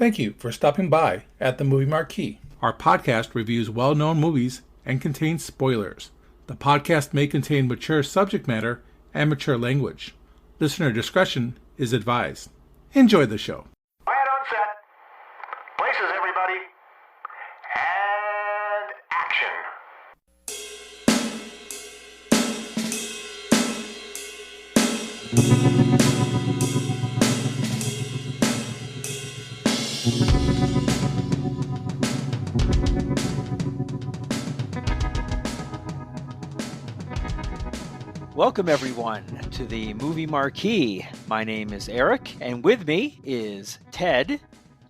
Thank you for stopping by at the Movie Marquee. Our podcast reviews well-known movies and contains spoilers. The podcast may contain mature subject matter and mature language. Listener discretion is advised. Enjoy the show. Quiet on set. Places, everybody. And action. Welcome, everyone, to the Movie Marquee. My name is Eric, and with me is Ted.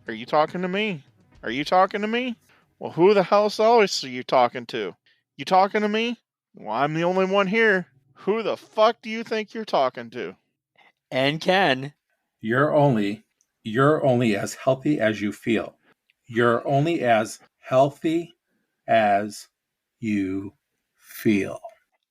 Are you talking to me? Are you talking to me? Well, who the hell else are you talking to? You talking to me? Well, I'm the only one here. Who the fuck do you think you're talking to? And Ken. You're only as healthy as you feel. You're only as healthy as you feel.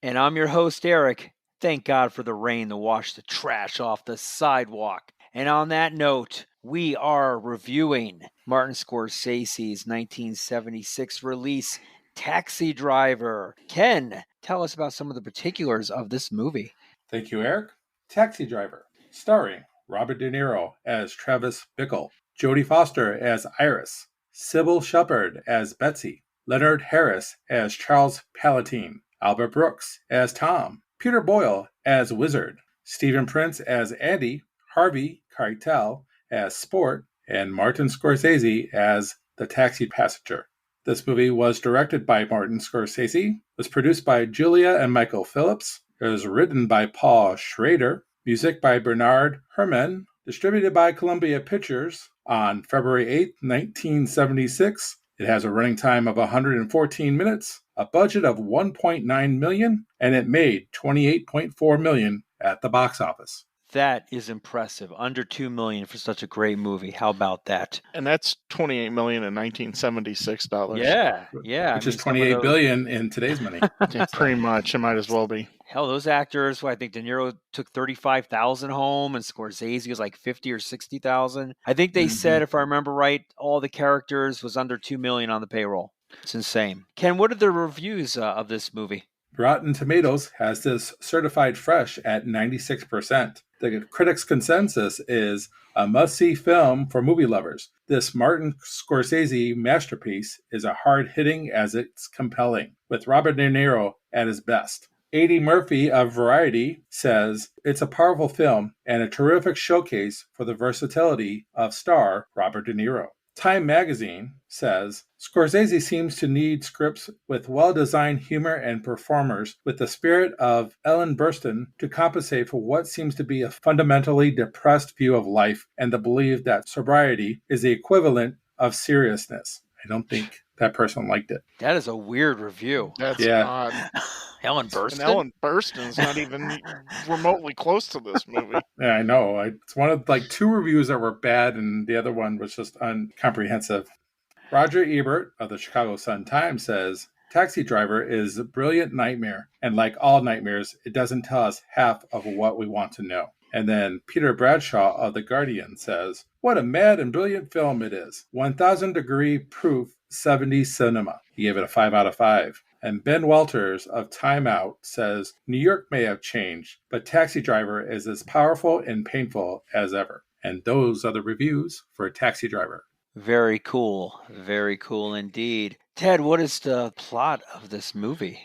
And I'm your host, Eric. Thank God for the rain to wash the trash off the sidewalk. And on that note, we are reviewing Martin Scorsese's 1976 release, Taxi Driver. Ken, tell us about some of the particulars of this movie. Thank you, Eric. Taxi Driver, starring Robert De Niro as Travis Bickle, Jodie Foster as Iris, Sybil Shepherd as Betsy, Leonard Harris as Charles Palatine, Albert Brooks as Tom, Peter Boyle as Wizard, Stephen Prince as Andy, Harvey Keitel as Sport, and Martin Scorsese as the taxi passenger. This movie was directed by Martin Scorsese, was produced by Julia and Michael Phillips, it was written by Paul Schrader, music by Bernard Herrmann, distributed by Columbia Pictures on February 8, 1976. It has a running time of 114 minutes, a budget of $1.9 million, and it made $28.4 million at the box office. That is impressive. Under $2 million for such a great movie. How about that? And that's $28 million in 1976 dollars. Yeah. Which is $28 billion in today's money. Yeah, pretty much. It might as well be. Hell, those actors, who I think De Niro took $35,000 home and Scorsese was like $50,000 or $60,000. I think they said, if I remember right, all the characters was under $2 million on the payroll. It's insane. Ken, what are the reviews of this movie? Rotten Tomatoes has this certified fresh at 96%. The critics' consensus is a must-see film for movie lovers. This Martin Scorsese masterpiece is as hard-hitting as it's compelling, with Robert De Niro at his best. A.D. Murphy of Variety says, it's a powerful film and a terrific showcase for the versatility of star Robert De Niro. Time magazine says, Scorsese seems to need scripts with well-designed humor and performers with the spirit of Ellen Burstyn to compensate for what seems to be a fundamentally depressed view of life and the belief that sobriety is the equivalent of seriousness. I don't think that person liked it. That is a weird review. That's odd. Ellen Burstyn? And Ellen Burstyn's not even remotely close to this movie. Yeah, I know. It's one of two reviews that were bad, and the other one was just incomprehensive. Roger Ebert of the Chicago Sun-Times says, Taxi Driver is a brilliant nightmare, and like all nightmares, it doesn't tell us half of what we want to know. And then Peter Bradshaw of The Guardian says, what a mad and brilliant film it is. 1,000 degree proof 70 cinema. He gave it a 5 out of 5. And Ben Walters of Time Out says, New York may have changed, but Taxi Driver is as powerful and painful as ever. And those are the reviews for Taxi Driver. Very cool. Very cool indeed. Ted, what is the plot of this movie?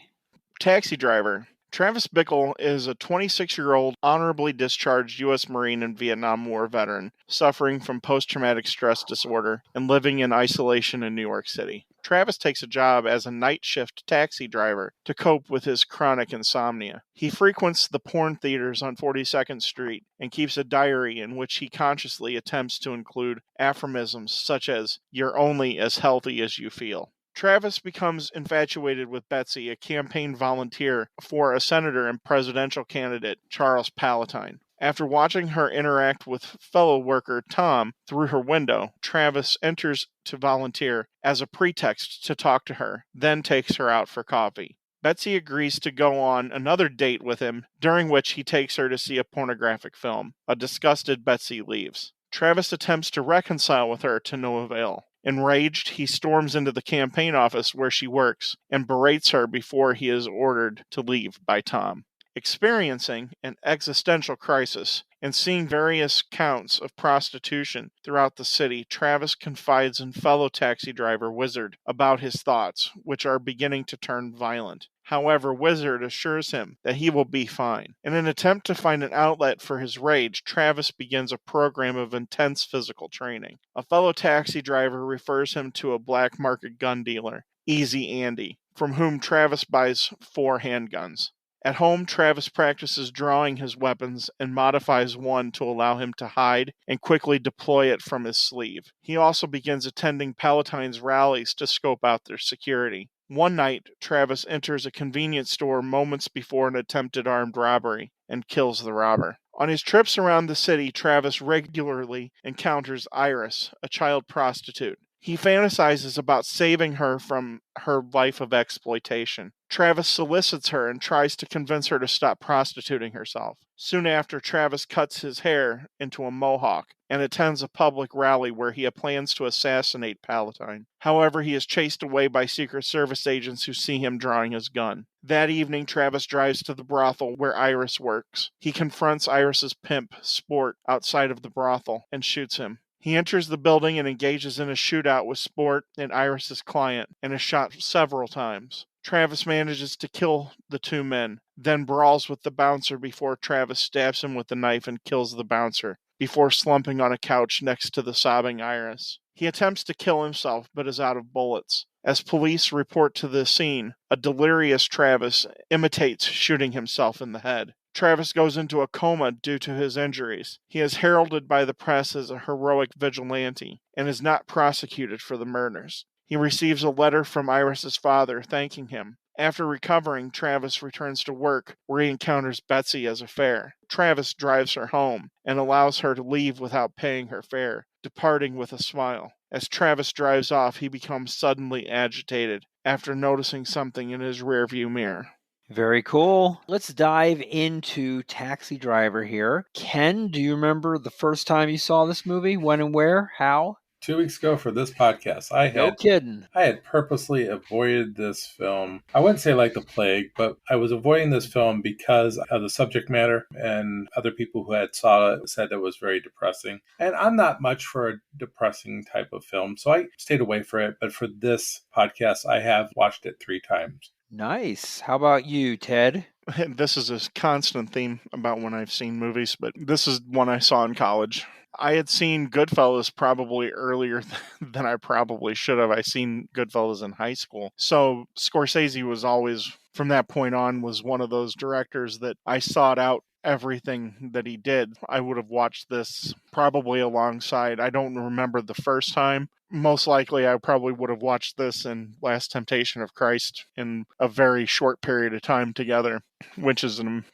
Taxi Driver. Travis Bickle is a 26-year-old honorably discharged U.S. Marine and Vietnam War veteran suffering from post-traumatic stress disorder and living in isolation in New York City. Travis takes a job as a night shift taxi driver to cope with his chronic insomnia. He frequents the porn theaters on 42nd Street and keeps a diary in which he consciously attempts to include aphorisms such as, "You're only as healthy as you feel." Travis becomes infatuated with Betsy, a campaign volunteer for a senator and presidential candidate, Charles Palatine. After watching her interact with fellow worker Tom through her window, Travis enters to volunteer as a pretext to talk to her, then takes her out for coffee. Betsy agrees to go on another date with him, during which he takes her to see a pornographic film. A disgusted Betsy leaves. Travis attempts to reconcile with her to no avail. Enraged, he storms into the campaign office where she works and berates her before he is ordered to leave by Tom. Experiencing an existential crisis and seeing various counts of prostitution throughout the city, Travis confides in fellow taxi driver Wizard about his thoughts, which are beginning to turn violent. However, Wizard assures him that he will be fine. In an attempt to find an outlet for his rage, Travis begins a program of intense physical training. A fellow taxi driver refers him to a black market gun dealer, Easy Andy, from whom Travis buys 4 handguns. At home, Travis practices drawing his weapons and modifies one to allow him to hide and quickly deploy it from his sleeve. He also begins attending Palatine's rallies to scope out their security. One night, Travis enters a convenience store moments before an attempted armed robbery and kills the robber. On his trips around the city, Travis regularly encounters Iris, a child prostitute. He fantasizes about saving her from her life of exploitation. Travis solicits her and tries to convince her to stop prostituting herself. Soon after, Travis cuts his hair into a mohawk and attends a public rally where he plans to assassinate Palatine. However, he is chased away by Secret Service agents who see him drawing his gun. That evening, Travis drives to the brothel where Iris works. He confronts Iris's pimp, Sport, outside of the brothel and shoots him. He enters the building and engages in a shootout with Sport and Iris's client, and is shot several times. Travis manages to kill the 2 men, then brawls with the bouncer before Travis stabs him with a knife and kills the bouncer, before slumping on a couch next to the sobbing Iris. He attempts to kill himself, but is out of bullets. As police report to the scene, a delirious Travis imitates shooting himself in the head. Travis goes into a coma due to his injuries. He is heralded by the press as a heroic vigilante and is not prosecuted for the murders. He receives a letter from Iris's father thanking him. After recovering, Travis returns to work, where he encounters Betsy as a fare. Travis drives her home and allows her to leave without paying her fare, departing with a smile. As Travis drives off, he becomes suddenly agitated after noticing something in his rearview mirror. Very cool. Let's dive into Taxi Driver here. Ken, do you remember the first time you saw this movie? When and where? How? 2 weeks ago for this podcast, No kidding. I had purposely avoided this film. I wouldn't say like the plague, but I was avoiding this film because of the subject matter, and other people who had saw it said it was very depressing. And I'm not much for a depressing type of film, so I stayed away from it. But for this podcast, I have watched it 3 times. Nice. How about you, Ted? This is a constant theme about when I've seen movies, but this is one I saw in college. I had seen Goodfellas probably earlier than I probably should have. I seen Goodfellas in high school. So Scorsese was always, from that point on, was one of those directors that I sought out everything that he did. I would have watched this probably alongside. I don't remember the first time. Most likely, I probably would have watched this and Last Temptation of Christ in a very short period of time together, which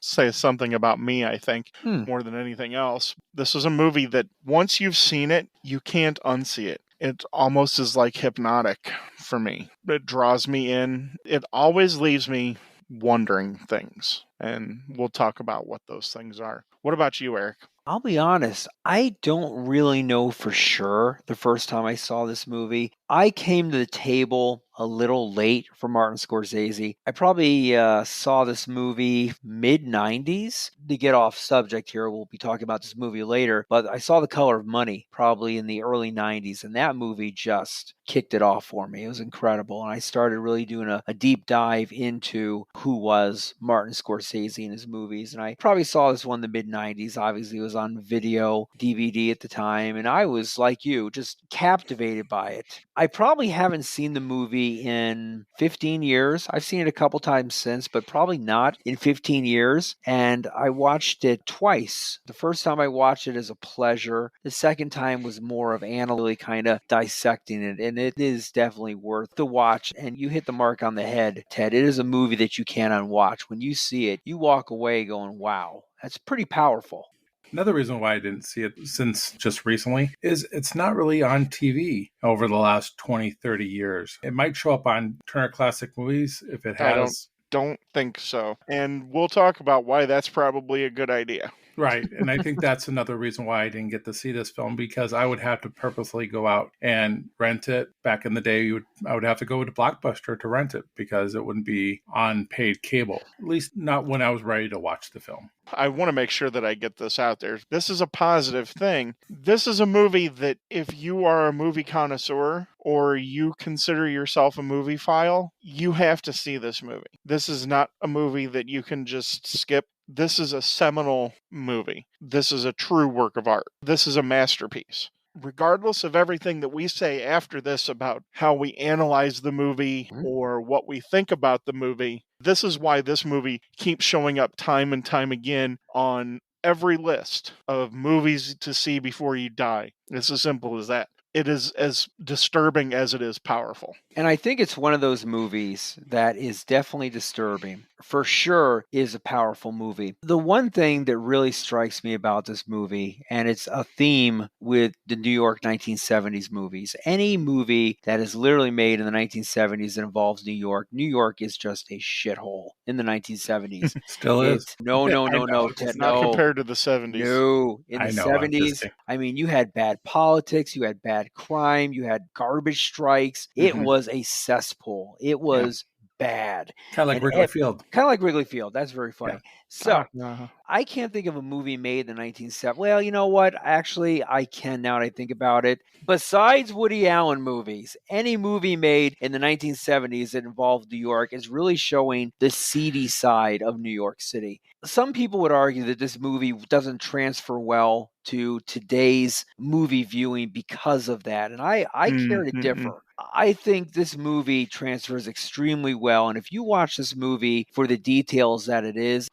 says something about me, I think, more than anything else. This is a movie that once you've seen it, you can't unsee it. It almost is like hypnotic for me. It draws me in. It always leaves me wondering things, and we'll talk about what those things are. What about you, Eric? I'll be honest, I don't really know for sure the first time I saw this movie. I came to the table a little late for Martin Scorsese. I probably saw this movie mid-90s. To get off subject here, we'll be talking about this movie later, but I saw The Color of Money probably in the early 90s, and that movie just kicked it off for me. It was incredible, and I started really doing a deep dive into who was Martin Scorsese in his movies, and I probably saw this one in the mid-90s. Obviously, it was on video, DVD at the time, and I was, like you, just captivated by it. I probably haven't seen the movie in 15 years. I've seen it a couple times since, but probably not in 15 years. And I watched it twice. The first time I watched it as a pleasure. The second time was more of analytically kind of dissecting it. And it is definitely worth the watch. And you hit the mark on the head, Ted. It is a movie that you can't unwatch. When you see it, you walk away going, wow, that's pretty powerful. Another reason why I didn't see it since just recently is it's not really on TV over the last 20, 30 years. It might show up on Turner Classic Movies if it has. Don't think so. And we'll talk about why that's probably a good idea. Right. And I think that's another reason why I didn't get to see this film, because I would have to purposely go out and rent it. Back in the day, I would have to go to Blockbuster to rent it because it wouldn't be on paid cable, at least not when I was ready to watch the film. I want to make sure that I get this out there. This is a positive thing. This is a movie that if you are a movie connoisseur or you consider yourself a movie file, you have to see this movie. This is not a movie that you can just skip. This is a seminal movie. This is a true work of art. This is a masterpiece. Regardless of everything that we say after this about how we analyze the movie or what we think about the movie, this is why this movie keeps showing up time and time again on every list of movies to see before you die. It's as simple as that. It is as disturbing as it is powerful. And I think it's one of those movies that is definitely disturbing. For sure is a powerful movie. The one thing that really strikes me about this movie, and it's a theme with the New York 1970s movies, any movie that is literally made in the 1970s that involves New York is just a shithole in the 1970s. Still is. No, It's Ted, not no. compared to the 70s. No, in I the know, I'm just 70s, saying. I mean, you had bad politics, you had bad crime, you had garbage strikes. It was a cesspool. It was bad. Kind of like And Wrigley Field. Kind of like Wrigley Field. That's very funny. Yeah. So Uh-huh. I can't think of a movie made in the 1970s. Well, you know what? Actually, I can now that I think about it. Besides Woody Allen movies, any movie made in the 1970s that involved New York is really showing the seedy side of New York City. Some people would argue that this movie doesn't transfer well to today's movie viewing because of that. And I care to differ. I think this movie transfers extremely well. And if you watch this movie for the details that it is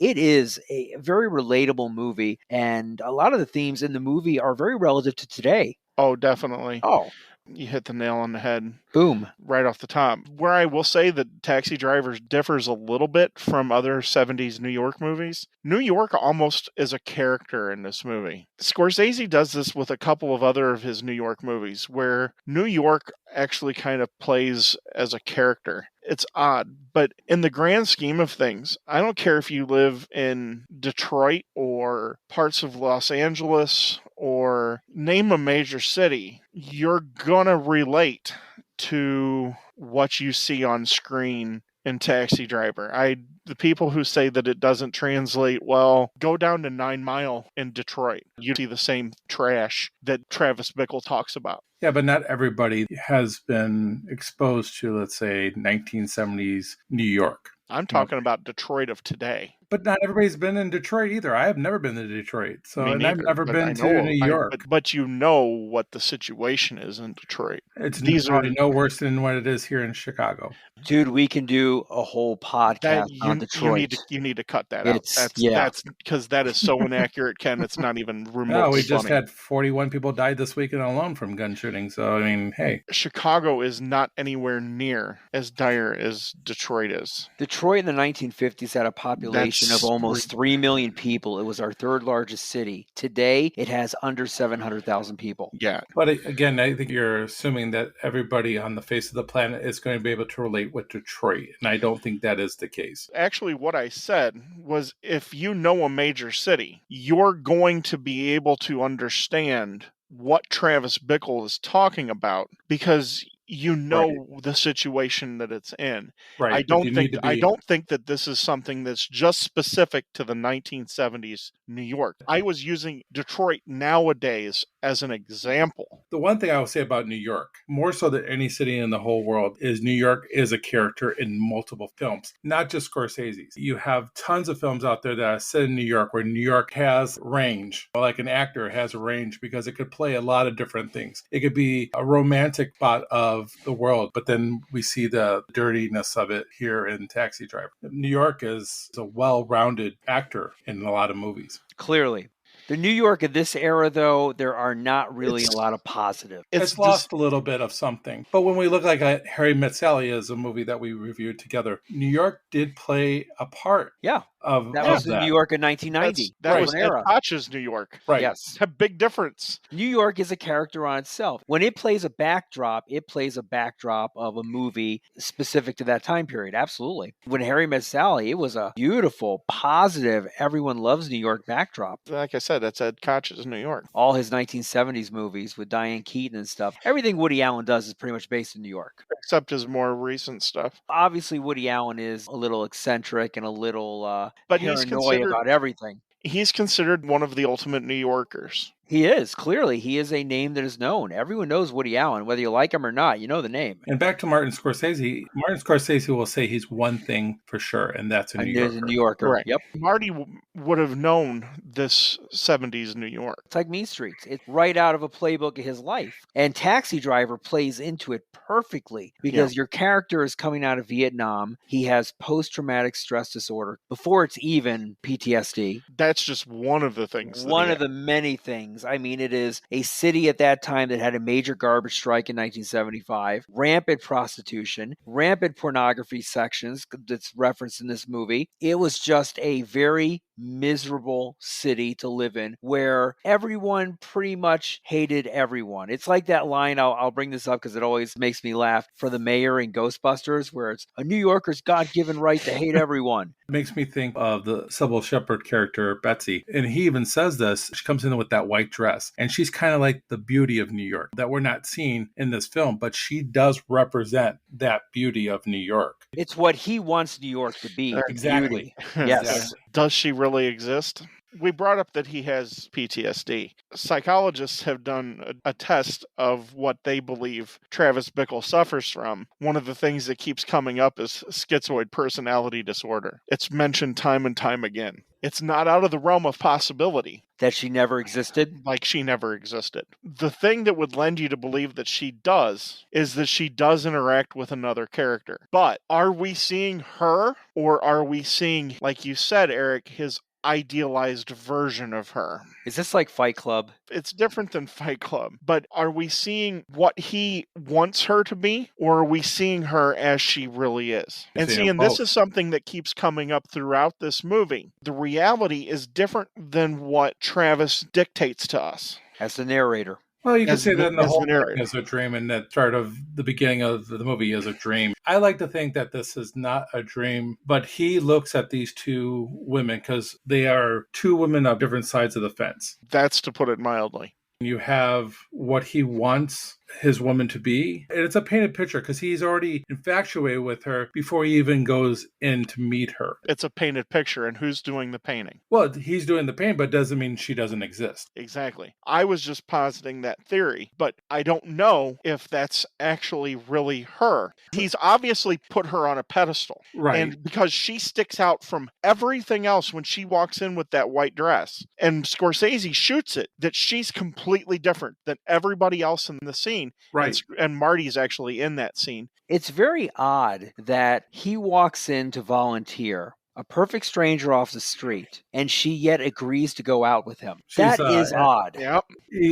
a very relatable movie. And a lot of the themes in the movie are very relative to today. Oh, definitely. Oh, You hit the nail on the head. boom. Right off the top. Where I will say that Taxi Drivers differs a little bit from other 70s New York movies. New York almost is a character in this movie. Scorsese does this with a couple of other of his New York movies where New York actually kind of plays as a character. It's odd, but in the grand scheme of things, I don't care if you live in Detroit or parts of Los Angeles or name a major city, you're gonna relate to what you see on screen in Taxi Driver. The people who say that it doesn't translate well, go down to 9 Mile in Detroit. You see the same trash that Travis Bickle talks about. Yeah, but not everybody has been exposed to, let's say, 1970s New York. I'm talking about Detroit of today. But not everybody's been in Detroit either. I have never been to Detroit. So, Me and I've neither, never but been to New York. But you know what the situation is in Detroit. It's probably no worse than what it is here in Chicago. Dude, we can do a whole podcast on Detroit. You need to cut that out. Yeah. That's because that is so inaccurate, Ken. It's not even remotely No, we just funny. had 41 people died this weekend alone from gun shooting. So, I mean, hey. Chicago is not anywhere near as dire as Detroit is. Detroit in the 1950s had a population That's of almost 3 million people. It was our third largest city. Today, it has under 700,000 people. Yeah. But again, I think you're assuming that everybody on the face of the planet is going to be able to relate with Detroit. And I don't think that is the case. Actually, what I said was if you know a major city, you're going to be able to understand what Travis Bickle is talking about because you know the situation that it's in. Right. I don't think that this is something that's just specific to the 1970s New York. I was using Detroit nowadays as an example. The one thing I will say about New York, more so than any city in the whole world, is New York is a character in multiple films, not just Scorsese's. You have tons of films out there that are set in New York where New York has range, like an actor has range because it could play a lot of different things. It could be a romantic spot of the world, but then we see the dirtiness of it here in Taxi Driver. New York is a well-rounded actor in a lot of movies. Clearly. The New York of this era, though, there are not really a lot of positive. It's lost a little bit of something. But when we look like Harry Met Sally is a movie that we reviewed together, New York did play a part. Yeah. That of was in that. New York in 1990. That was Different Ed era. Koch's New York. Right. Yes. A big difference. New York is a character on itself. When it plays a backdrop, it plays a backdrop of a movie specific to that time period. Absolutely. When Harry Met Sally, it was a beautiful, positive, everyone loves New York backdrop. Like I said, that's Ed Koch's New York. All his 1970s movies with Diane Keaton and stuff. Everything Woody Allen does is pretty much based in New York. Except his more recent stuff. Obviously, Woody Allen is a little eccentric and a little But he's paranoid considered about everything. he's considered one of the ultimate New Yorkers. He is. Clearly, he is a name that is known. Everyone knows Woody Allen. Whether you like him or not, you know the name. And back to Martin Scorsese. Martin Scorsese will say he's one thing for sure, and that's a New There's Yorker. a New Yorker. Right. Yep. Marty would have known this 70s New York. It's like Mean Streets. It's right out of a playbook of his life. And Taxi Driver plays into it perfectly because your character is coming out of Vietnam. He has post-traumatic stress disorder before it's even PTSD. That's just one of the things. One of the many things. I mean, it is a city at that time that had a major garbage strike in 1975, rampant prostitution, rampant pornography sections that's referenced in this movie. It was just a very miserable city to live in where everyone pretty much hated everyone. It's like that line, I'll bring this up because it always makes me laugh, for the mayor in Ghostbusters, where it's a New Yorker's God-given right to hate everyone. It makes me think of the Sybil Shepherd character, Betsy. And he even says this. She comes in with that white dress, and she's kind of like the beauty of New York that we're not seeing in this film, but she does represent that beauty of New York. It's what he wants New York to be. Exactly. Beauty. Yes. Exactly. Does she really exist? We brought up that he has PTSD. Psychologists have done a test of what they believe Travis Bickle suffers from. One of the things that keeps coming up is schizoid personality disorder. It's mentioned time and time again. It's not out of the realm of possibility. That she never existed? Like she never existed. The thing that would lend you to believe that she does is that she does interact with another character. But are we seeing her, or are we seeing, like you said, Eric, his idealized version of her? Is this like Fight Club? It's different than Fight Club, but are we seeing what he wants her to be, or are we seeing her as she really is? And Seeing see, and this both. is something that keeps coming up throughout this movie. The reality is different than what Travis dictates to us. As the narrator. Well, you could As say the- that in the as whole the narrator. thing is a dream, and that part of the beginning of the movie is a dream. I like to think that this is not a dream, but he looks at these two women because they are two women of different sides of the fence. That's to put it mildly. You have what he wants his woman to be. And it's a painted picture because he's already infatuated with her before he even goes in to meet her. It's a painted picture, and who's doing the painting? Well, he's doing the paint, but it doesn't mean she doesn't exist. Exactly. I was just positing that theory, but I don't know if that's actually really her. He's obviously put her on a pedestal. Right. And because she sticks out from everything else when she walks in with that white dress, and Scorsese shoots it, that she's completely different than everybody else in the scene. Right. And Marty's actually in that scene. It's very odd that he walks in to volunteer, a perfect stranger off the street, and she yet agrees to go out with him. She's, That is odd. Yep.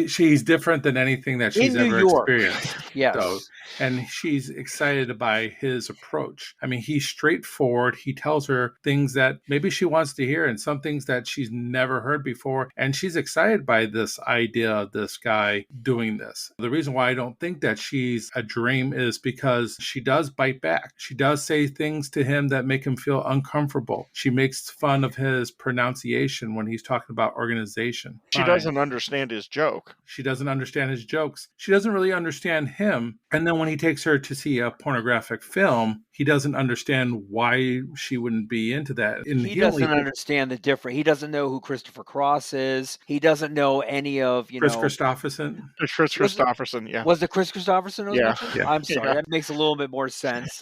She's different than anything that she's In New ever York. experienced. Yes. though. And she's excited by his approach. I mean, he's straightforward. He tells her things that maybe she wants to hear and some things that she's never heard before. And she's excited by this idea of this guy doing this. The reason why I don't think that she's a dream is because she does bite back. She does say things to him that make him feel uncomfortable. She makes fun of his pronunciation when he's talking about organization. She Fine. doesn't understand his joke. She doesn't understand his jokes. She doesn't really understand him. And then when he takes her to see a pornographic film, he doesn't understand why she wouldn't be into that. And He doesn't understand the difference. He doesn't know who Christopher Cross is. He doesn't know any of, Chris Christopherson. Chris Christopherson, yeah. Was it Chris Christopherson? Yeah. I'm sorry. Yeah. That makes a little bit more sense.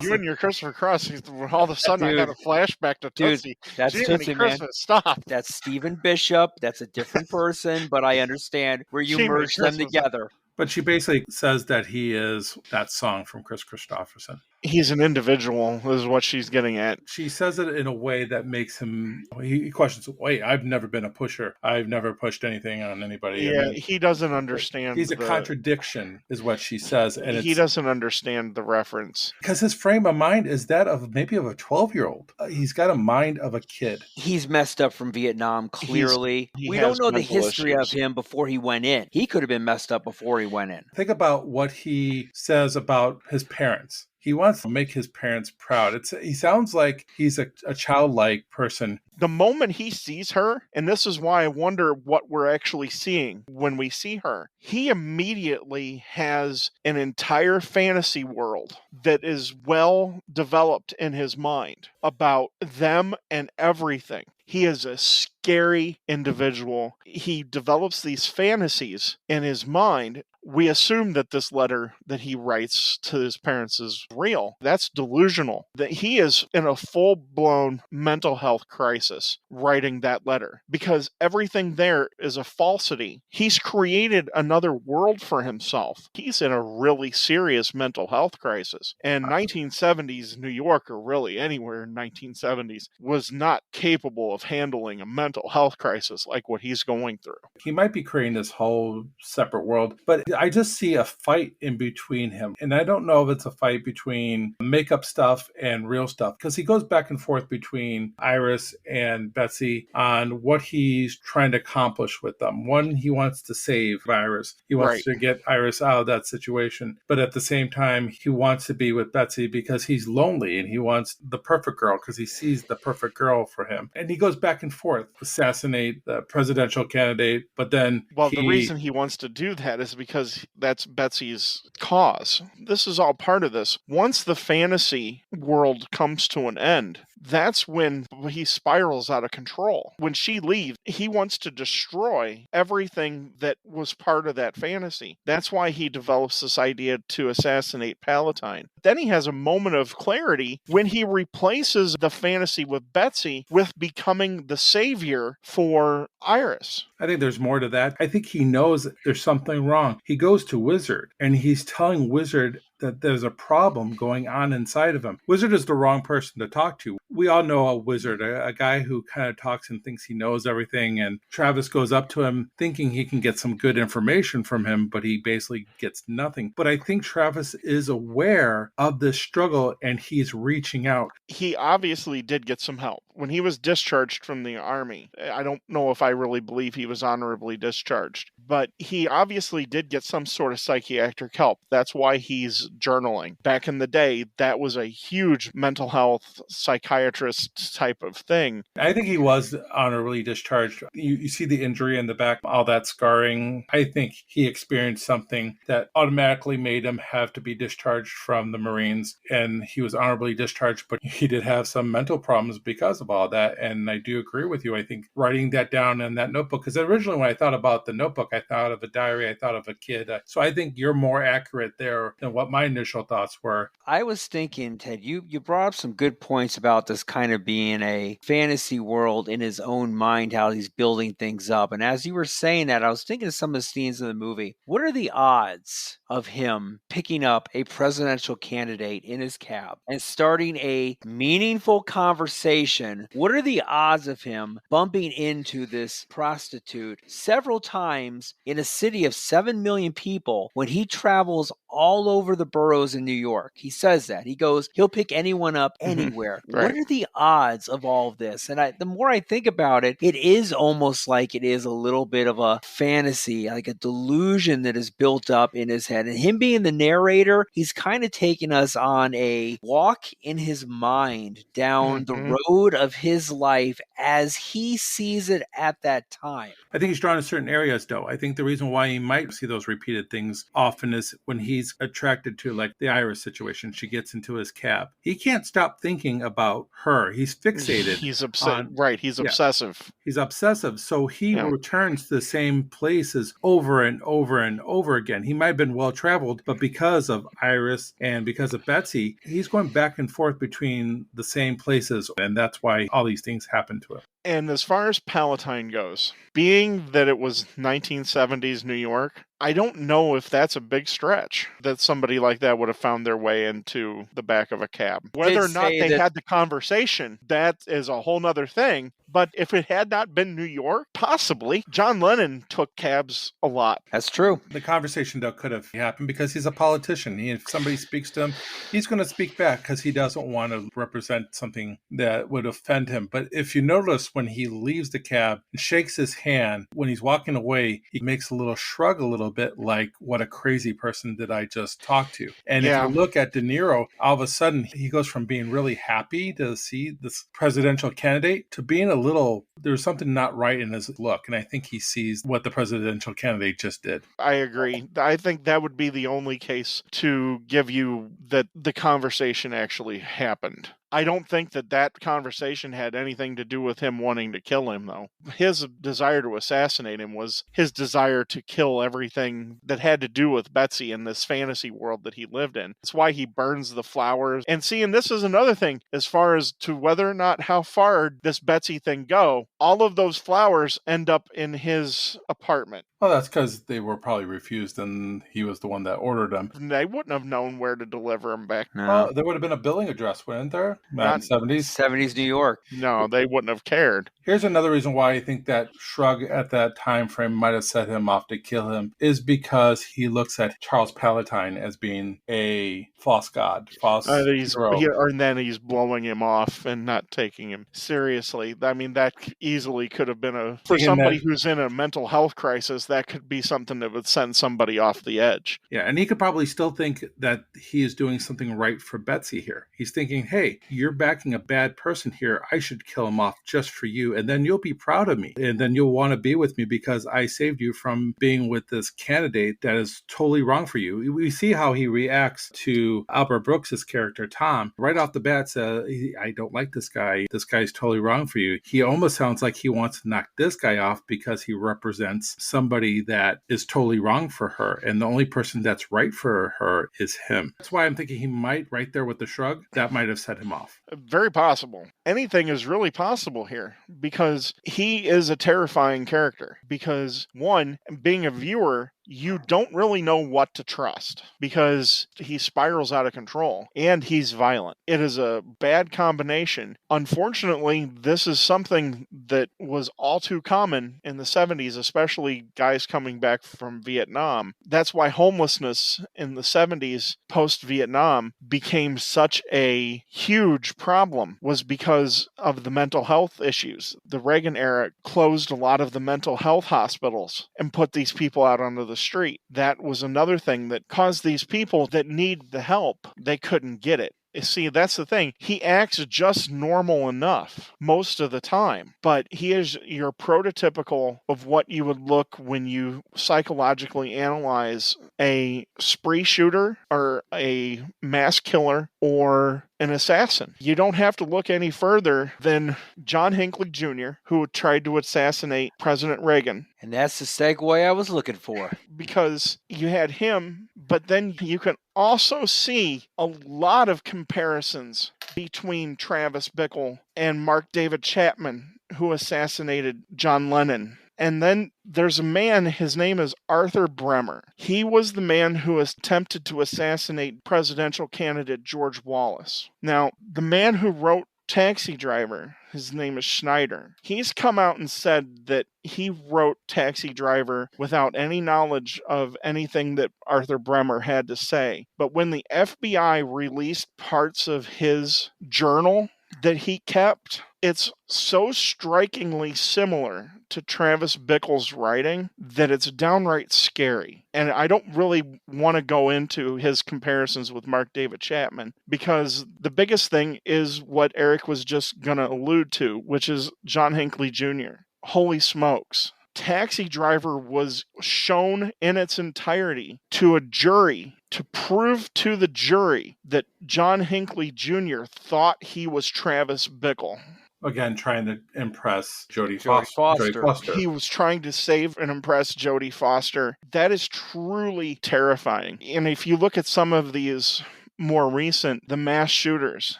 You and your Christopher Cross, all of a sudden I got a flashback to Dude, Tootsie. that's Jiminy Tootsie, man. Christmas, stop. That's Stephen Bishop. That's a different person, but I understand where you Jiminy merge them Christmas. together. But she basically says that he is that song from Chris Christopherson. He's an individual, is what she's getting at. She says it in a way that makes him, he questions, wait, I've never been a pusher. I've never pushed anything on anybody. Yeah, he doesn't understand. He's a contradiction, is what she says. And he doesn't understand the reference. Because his frame of mind is that of maybe of a 12-year-old. He's got a mind of a kid. He's messed up from Vietnam, clearly. We don't know the history of him before he went in. He could have been messed up before he went in. Think about what he says about his parents. He wants to make his parents proud. He sounds like he's a childlike person. The moment he sees her, and this is why I wonder what we're actually seeing when we see her, he immediately has an entire fantasy world that is well developed in his mind about them and everything. He is a scary individual. He develops these fantasies in his mind. We assume that this letter that he writes to his parents is real. That's delusional. That he is in a full-blown mental health crisis writing that letter because everything there is a falsity. He's created another world for himself. He's in a really serious mental health crisis. And 1970s New York, or really anywhere in 1970s, was not capable of handling a mental health crisis like what he's going through. He might be creating this whole separate world, but I just see a fight in between him. And I don't know if it's a fight between makeup stuff and real stuff, because he goes back and forth between Iris and Betsy on what he's trying to accomplish with them. One, he wants to save Iris. He wants to get Iris out of that situation. But at the same time, he wants to be with Betsy because he's lonely and he wants the perfect girl because he sees the perfect girl for him. And he goes back and forth, assassinate the presidential candidate, but then the reason he wants to do that is because that's Betsy's cause. This is all part of this. Once the fantasy world comes to an end, that's when he spirals out of control. When she leaves, he wants to destroy everything that was part of that fantasy. That's why he develops this idea to assassinate Palatine. Then he has a moment of clarity when he replaces the fantasy with Betsy with becoming the savior for Iris. I think there's more to that. I think he knows there's something wrong. He goes to Wizard and he's telling Wizard that there's a problem going on inside of him. Wizard is the wrong person to talk to. We all know a wizard, a guy who kind of talks and thinks he knows everything. And Travis goes up to him thinking he can get some good information from him, but he basically gets nothing. But I think Travis is aware of this struggle and he's reaching out. He obviously did get some help. When he was discharged from the army, I don't know if I really believe he was honorably discharged, but he obviously did get some sort of psychiatric help. That's why he's journaling. Back in the day, that was a huge mental health psychiatrist type of thing. I think he was honorably discharged. You see the injury in the back, all that scarring. I think he experienced something that automatically made him have to be discharged from the Marines, and he was honorably discharged, but he did have some mental problems because of all that. And I do agree with you. I think writing that down in that notebook, because originally when I thought about the notebook, I thought of a diary, I thought of a kid. So I think you're more accurate there than what my initial thoughts were. I was thinking, Ted, you brought up some good points about this kind of being a fantasy world in his own mind, how he's building things up. And as you were saying that, I was thinking of some of the scenes in the movie. What are the odds of him picking up a presidential candidate in his cab and starting a meaningful conversation? What are the odds of him bumping into this prostitute several times in a city of 7 million people when he travels all over the boroughs in New York? He says that. He goes, he'll pick anyone up anywhere. Right. What are the odds of all of this? And the more I think about it, it is almost like it is a little bit of a fantasy, like a delusion that is built up in his head. And him being the narrator, he's kind of taking us on a walk in his mind down the road of his life as he sees it at that time. I think he's drawn to certain areas, though. I think the reason why he might see those repeated things often is when he's attracted to, like, the Iris situation. She gets into his cab. He can't stop thinking about her. He's fixated. He's upset. Right. He's obsessive. He's obsessive. So he returns to the same places over and over and over again. He might have been well-traveled, but because of Iris and because of Betsy, he's going back and forth between the same places. And that's why all these things happen to him. And as far as Palatine goes, being that it was 1970s New York, I don't know if that's a big stretch that somebody like that would have found their way into the back of a cab. Whether or not say they that- had the conversation, that is a whole nother thing. But if it had not been New York, possibly. John Lennon took cabs a lot. That's true. The conversation, though, could have happened because he's a politician. If somebody speaks to him, he's going to speak back because he doesn't want to represent something that would offend him. But if you notice, when he leaves the cab and shakes his hand, when he's walking away, he makes a little shrug a little bit like, what a crazy person did I just talk to? And Yeah. if you look at De Niro, all of a sudden, he goes from being really happy to see this presidential candidate to being a little, there's something not right in his look. And I think he sees what the presidential candidate just did. I agree. I think that would be the only case to give you that the conversation actually happened. I don't think that conversation had anything to do with him wanting to kill him, though. His desire to assassinate him was his desire to kill everything that had to do with Betsy in this fantasy world that he lived in. That's why he burns the flowers. And see, and this is another thing, as far as to whether or not how far this Betsy thing go, all of those flowers end up in his apartment. Well, that's because they were probably refused and he was the one that ordered them. They wouldn't have known where to deliver them back. No. Well, there would have been a billing address, wouldn't there? Not- 70s. 70s New York. No, they wouldn't have cared. Here's another reason why I think that shrug at that time frame might have set him off to kill him is because he looks at Charles Palatine as being a false god, false hero. And then he's blowing him off and not taking him seriously. I mean, that easily could have been for somebody who's in a mental health crisis, that could be something that would send somebody off the edge. Yeah, and he could probably still think that he is doing something right for Betsy here. He's thinking, hey, you're backing a bad person here. I should kill him off just for you, and then you'll be proud of me. And then you'll want to be with me because I saved you from being with this candidate that is totally wrong for you. We see how he reacts to Albert Brooks's character, Tom. Right off the bat says, I don't like this guy. This guy's totally wrong for you. He almost sounds like he wants to knock this guy off because he represents somebody that is totally wrong for her. And the only person that's right for her is him. That's why I'm thinking he might, right there with the shrug, that might have set him off. Very possible. Anything is really possible here because he is a terrifying character. Because, one, being a viewer, you don't really know what to trust because he spirals out of control and he's violent. It is a bad combination. Unfortunately, this is something that was all too common in the 70s, especially guys coming back from Vietnam. That's why homelessness in the 70s, post-Vietnam, became such a huge problem, was because of the mental health issues. The Reagan era closed a lot of the mental health hospitals and put these people out onto the street. That was another thing that caused these people that need the help, they couldn't get it. See, that's the thing. He acts just normal enough most of the time, but he is your prototypical of what you would look when you psychologically analyze a spree shooter or a mass killer or an assassin. You don't have to look any further than John Hinckley Jr., who tried to assassinate President Reagan. And that's the segue I was looking for. Because you had him, but then you can also see a lot of comparisons between Travis Bickle and Mark David Chapman, who assassinated John Lennon. And then there's a man, his name is Arthur Bremer. He was the man who attempted to assassinate presidential candidate George Wallace. Now, the man who wrote Taxi Driver, his name is Schneider. He's come out and said that he wrote Taxi Driver without any knowledge of anything that Arthur Bremer had to say. But when the FBI released parts of his journal that he kept, it's so strikingly similar to Travis Bickle's writing that it's downright scary. And I don't really want to go into his comparisons with Mark David Chapman because the biggest thing is what Eric was just going to allude to, which is John Hinckley Jr. Holy smokes. Taxi Driver was shown in its entirety to a jury to prove to the jury that John Hinckley Jr. thought he was Travis Bickle. Again, trying to impress Jodie Foster. He was trying to save and impress Jodie Foster. That is truly terrifying. And if you look at some of these more recent, the mass shooters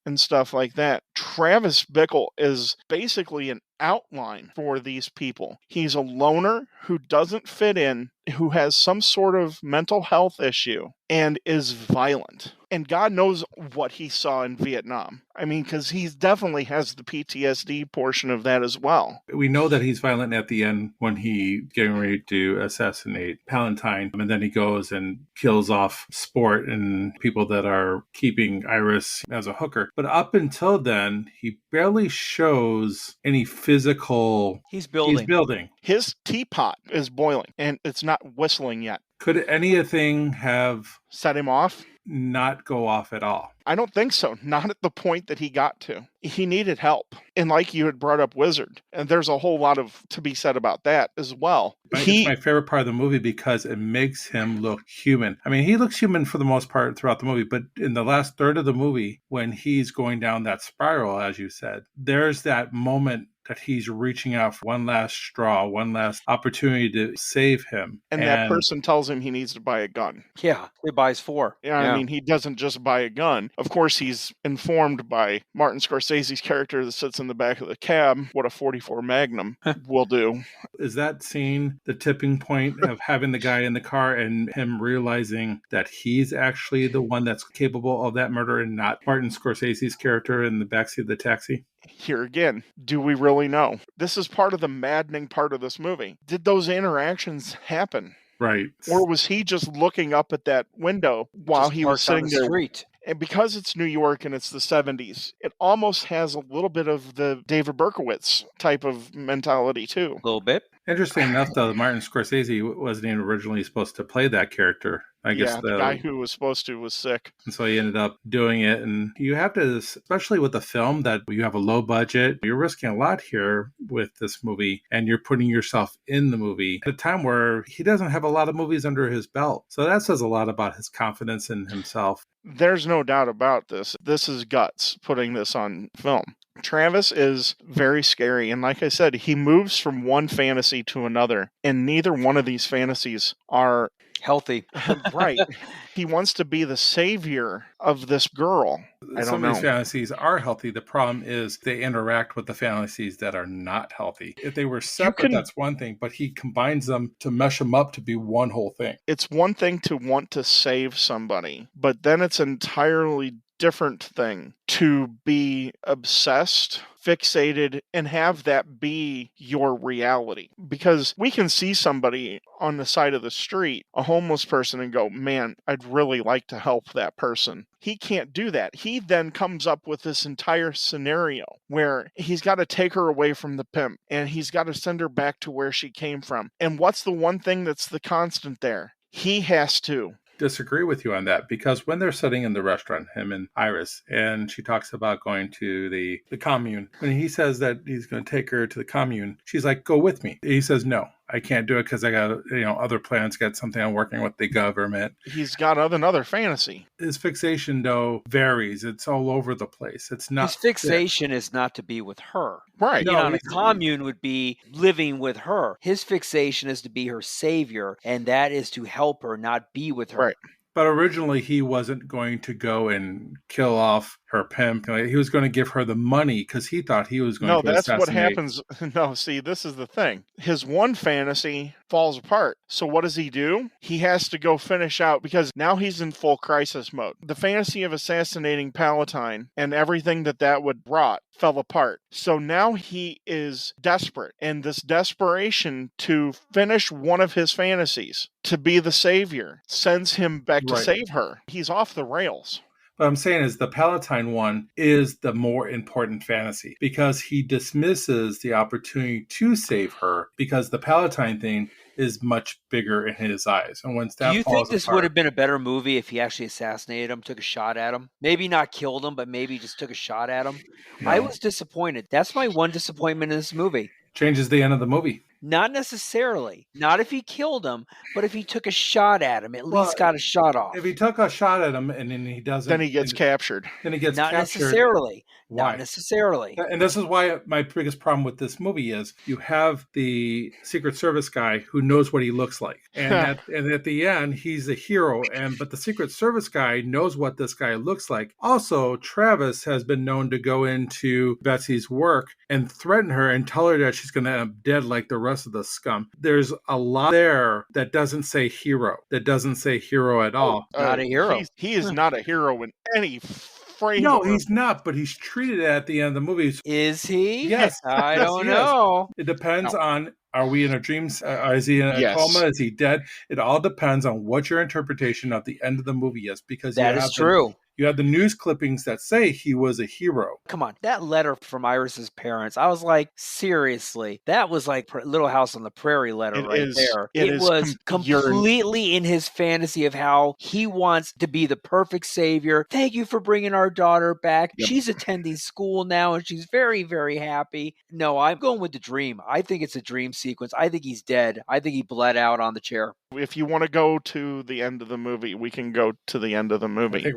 and stuff like that, Travis Bickle is basically an outline for these people. He's a loner who doesn't fit in, who has some sort of mental health issue, and is violent. And God knows what he saw in Vietnam. I mean, because he definitely has the PTSD portion of that as well. We know that he's violent at the end when he getting ready to assassinate Palatine, and then he goes and kills off Sport and people that are keeping Iris as a hooker. But up until then, he barely shows any physical. He's building. His teapot is boiling, and it's not whistling yet. Could anything have Set him off? not go off at all? I don't think so. Not at the point that he got to. He needed help. And like you had brought up Wizard, and there's a whole lot to be said about that as well. It's my favorite part of the movie because it makes him look human. I mean, he looks human for the most part throughout the movie, but in the last third of the movie, when he's going down that spiral, as you said, there's that moment that he's reaching out for one last straw, one last opportunity to save him. And that person tells him he needs to buy a gun. Yeah, he buys 4. I mean, he doesn't just buy a gun. Of course, he's informed by Martin Scorsese's character that sits in the back of the cab what a 44 Magnum will do. Is that scene the tipping point of having the guy in the car and him realizing that he's actually the one that's capable of that murder and not Martin Scorsese's character in the backseat of the taxi? Here again, do we really know? This is part of the maddening part of this movie. Did those interactions happen? Right. Or was he just looking up at that window while he was sitting there? Street. And because it's New York and it's the 70s, it almost has a little bit of the David Berkowitz type of mentality too. A little bit. Interesting enough, though, Martin Scorsese wasn't even originally supposed to play that character. I guess the guy who was supposed to was sick. And so he ended up doing it. And you have to, especially with a film that you have a low budget, you're risking a lot here with this movie, and you're putting yourself in the movie at a time where he doesn't have a lot of movies under his belt. So that says a lot about his confidence in himself. There's no doubt about this. This is guts putting this on film. Travis is very scary. And like I said, he moves from one fantasy to another. And neither one of these fantasies are healthy. Right. He wants to be the savior of this girl. Some of these fantasies are healthy. The problem is they interact with the fantasies that are not healthy. If they were separate, that's one thing, but he combines them to mesh them up to be one whole thing. It's one thing to want to save somebody, but then it's an entirely different thing to be obsessed, fixated, and have that be your reality. Because we can see somebody on the side of the street, a homeless person, and go, man, I'd really like to help that person. He can't do that. He then comes up with this entire scenario where he's got to take her away from the pimp and he's got to send her back to where she came from. And what's the one thing that's the constant there? He has to disagree with you on that, because when they're sitting in the restaurant, him and Iris, and she talks about going to the commune, when he says that he's going to take her to the commune, she's like, go with me. He says, no, I can't do it because I got, other plans, got something I'm working with the government. He's got another fantasy. His fixation, though, varies. It's all over the place. It's not. His fixation is not to be with her. Right. The commune would be living with her. His fixation is to be her savior, and that is to help her, not be with her. Right. But originally, he wasn't going to go and kill off her pimp. He was going to give her the money because he thought he was going to assassinate. No, that's what happens. No, see, this is the thing. His one fantasy falls apart. So what does he do? He has to go finish out because now he's in full crisis mode. The fantasy of assassinating Palatine and everything that would brought fell apart. So now he is desperate. And this desperation to finish one of his fantasies, to be the savior, sends him back to save her. He's off the rails. What I'm saying is the Palatine one is the more important fantasy because he dismisses the opportunity to save her because the Palatine thing is much bigger in his eyes. And once that Do you think this would have been a better movie if he actually assassinated him, took a shot at him? Maybe not killed him, but maybe just took a shot at him? No. I was disappointed. That's my one disappointment in this movie. Changes the end of the movie. Not necessarily. Not if he killed him, but if he took a shot at him, at least got a shot off. If he took a shot at him and then he doesn't... Then he gets captured. Then he gets Not captured. Necessarily. Why? Not necessarily. And this is why my biggest problem with this movie is you have the Secret Service guy who knows what he looks like. And at the end, he's a hero. But the Secret Service guy knows what this guy looks like. Also, Travis has been known to go into Betsy's work and threaten her and tell her that she's going to end up dead like the rest of the scum. There's a lot there that doesn't say hero, at all. Not a hero. He is not a hero in any frame. No, he's not, but he's treated at the end of the movie. Is he? Yes. I Yes, don't he is. know. It depends on, are we in a dream? Is he in a Yes. coma? Is he dead? It all depends on what your interpretation of the end of the movie is, because That is true. You have the news clippings that say he was a hero. Come on, that letter from Iris's parents, I was like, seriously, that was like Little House on the Prairie letter there. It was completely in his fantasy of how he wants to be the perfect savior. Thank you for bringing our daughter back. Yep. She's attending school now, and she's very, very happy. No, I'm going with the dream. I think it's a dream sequence. I think he's dead. I think he bled out on the chair. If you want to go to the end of the movie, we can go to the end of the movie. I think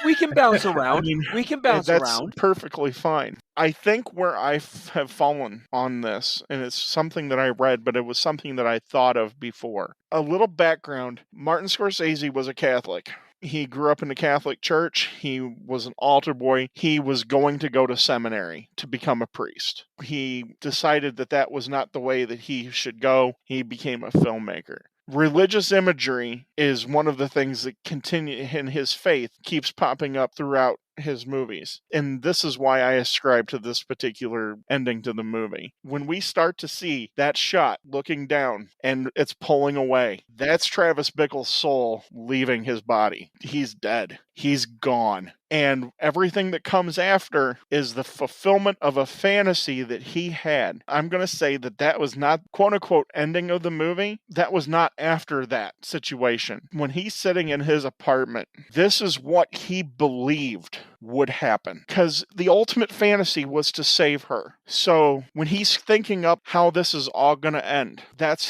we can bounce around. We can bounce that's around. Perfectly fine. I think where I have fallen on this, and it's something that I read, but it was something that I thought of before. A little background. Martin Scorsese was a Catholic. He grew up in the Catholic Church. He was an altar boy. He was going to go to seminary to become a priest. He decided that that was not the way that he should go. He became a filmmaker. Religious imagery is one of the things that continue in his faith keeps popping up throughout his movies. And this is why I ascribe to this particular ending to the movie. When we start to see that shot looking down and it's pulling away, that's Travis Bickle's soul leaving his body. He's dead. He's gone. And everything that comes after is the fulfillment of a fantasy that he had. I'm going to say that that was not, quote unquote, ending of the movie. That was not after that situation. When he's sitting in his apartment, this is what he believed would happen, because the ultimate fantasy was to save her. So when he's thinking up how this is all going to end, that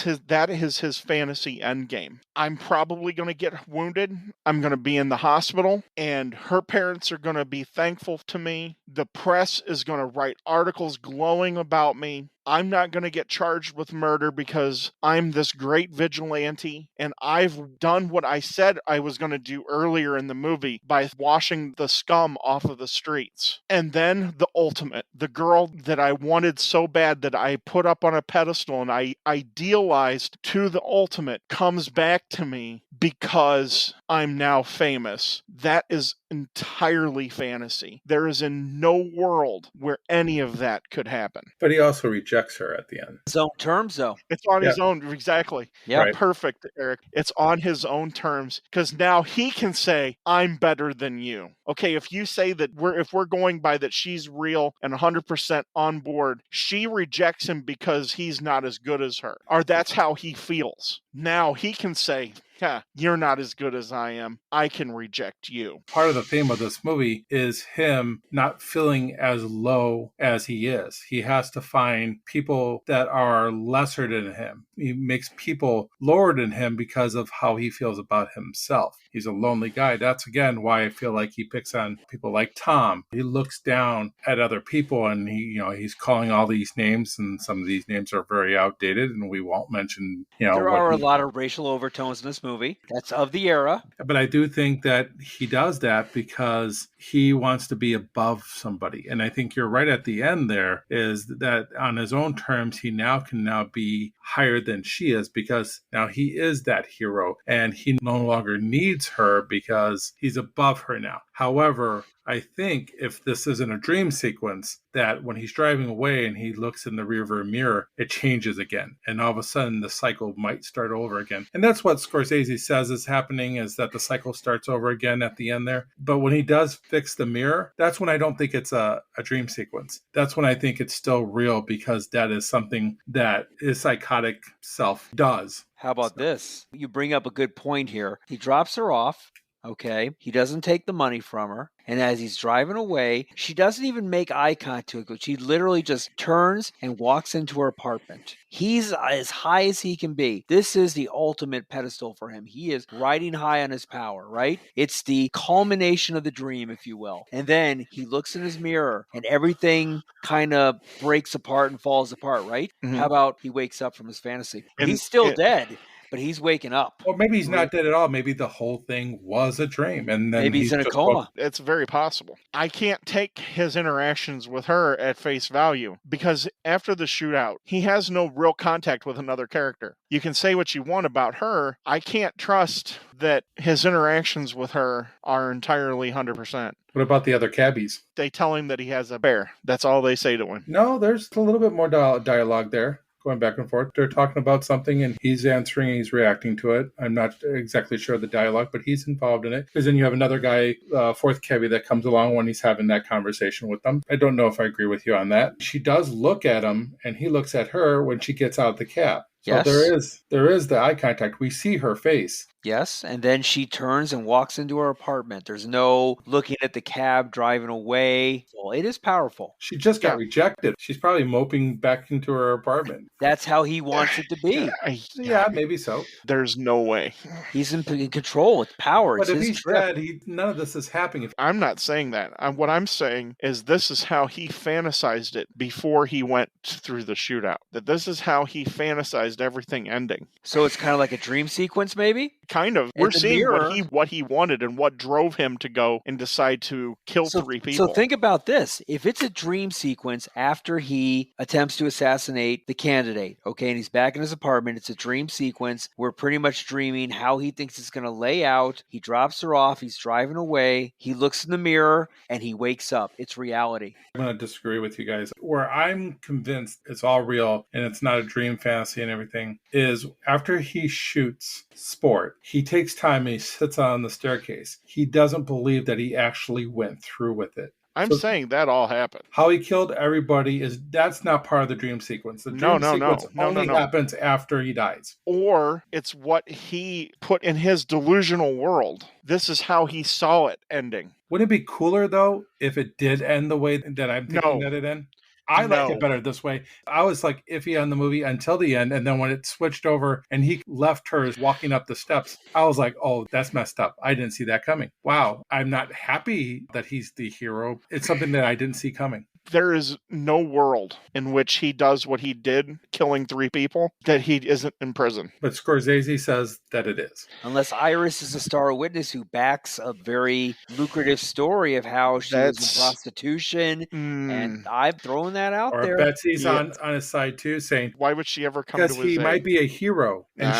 is his fantasy end game. I'm probably going to get wounded. I'm going to be in the hospital, and her parents are going to be thankful to me. The press is going to write articles glowing about me. I'm not going to get charged with murder because I'm this great vigilante, and I've done what I said I was going to do earlier in the movie by washing the scum off of the streets. And then the ultimate, the girl that I wanted so bad that I put up on a pedestal and I idealized to the ultimate, comes back to me because I'm now famous. That is entirely fantasy. There is in no world where any of that could happen. But he also rejects her at the end. His own terms, though. It's on his own. Exactly. Yeah. Right. Perfect, Eric. It's on his own terms, because now he can say, I'm better than you. Okay, if you say that if we're going by that she's real and 100% on board, she rejects him because he's not as good as her. Or that's how he feels. Now he can say, yeah, you're not as good as I am. I can reject you. Part of the theme of this movie is him not feeling as low as he is. He has to find people that are lesser than him. He makes people lower than him because of how he feels about himself. He's a lonely guy. That's, again, why I feel like he picks on people like Tom. He looks down at other people, and he's calling all these names, and some of these names are very outdated, and we won't mention, There are a lot of racial overtones in this movie. That's of the era. But I do think that he does that because he wants to be above somebody. And I think you're right at the end there, is that on his own terms, he can now be higher than she is, because now he is that hero and he no longer needs her because he's above her now. However, I think if this isn't a dream sequence, that when he's driving away and he looks in the rearview mirror, it changes again. And all of a sudden, the cycle might start over again. And that's what Scorsese says is happening, is that the cycle starts over again at the end there. But when he does fix the mirror, that's when I don't think it's a dream sequence. That's when I think it's still real, because that is something that his psychotic self does. How about this? You bring up a good point here. He drops her off. Okay. He doesn't take the money from her. And as he's driving away, she doesn't even make eye contact with him. She literally just turns and walks into her apartment. He's as high as he can be. This is the ultimate pedestal for him. He is riding high on his power, right? It's the culmination of the dream, if you will. And then he looks in his mirror and everything kind of breaks apart and falls apart, right? Mhm. How about he wakes up from his fantasy? And He's still dead, but he's waking up. Or maybe he's not dead at all. Maybe the whole thing was a dream, and then Maybe he's in a just coma. It's very possible. I can't take his interactions with her at face value because after the shootout, he has no real contact with another character. You can say what you want about her. I can't trust that his interactions with her are entirely 100%. What about the other cabbies? They tell him that he has a bear. That's all they say to him. No, there's a little bit more dialogue there. Going back and forth. They're talking about something and he's answering and he's reacting to it. I'm not exactly sure of the dialogue, but he's involved in it. Because then you have another guy, fourth cabbie, that comes along when he's having that conversation with them. I don't know if I agree with you on that. She does look at him and he looks at her when she gets out of the cab. So Yes. there is the eye contact. We see her face. Yes, and then she turns and walks into her apartment. There's no looking at the cab driving away. Well, it is powerful. She just got rejected. She's probably moping back into her apartment. That's how he wants it to be. Yeah, maybe so. There's no way. He's in control. It's power. But It's if his he's trip. dead, none of this is happening. I'm not saying that. What I'm saying is this is how he fantasized it before he went through the shootout. That this is how he fantasized everything ending. So it's kind of like a dream sequence, maybe? Kind of. In We're the seeing mirror- what he wanted and what drove him to go and decide to kill three people. So think about this. If it's a dream sequence after he attempts to assassinate the candidate, okay, and he's back in his apartment, it's a dream sequence. We're pretty much dreaming how he thinks it's going to lay out. He drops her off. He's driving away. He looks in the mirror and he wakes up. It's reality. I'm going to disagree with you guys. Where I'm convinced it's all real and it's not a dream fantasy and everything is after he shoots Sport, he takes time and he sits on the staircase. He doesn't believe that he actually went through with it. I'm So saying that all happened. how he killed everybody that's not part of the dream sequence. The dream sequence only happens after he dies. Or it's what he put in his delusional world. This is how he saw it ending. Wouldn't it be cooler, though, if it did end the way that I'm thinking that it ended? I like it better this way. I was like iffy on the movie until the end. And then when it switched over and he left her walking up the steps, I was like, oh, that's messed up. I didn't see that coming. Wow. I'm not happy that he's the hero. It's something that I didn't see coming. There is no world in which he does what he did, killing three people, that he isn't in prison. But Scorsese says that it is. Unless Iris is a star witness who backs a very lucrative story of how she was in prostitution. And I'm throwing that out there. Or Betsy's on his side too, saying, why would she ever come because to his he aid? might be a hero and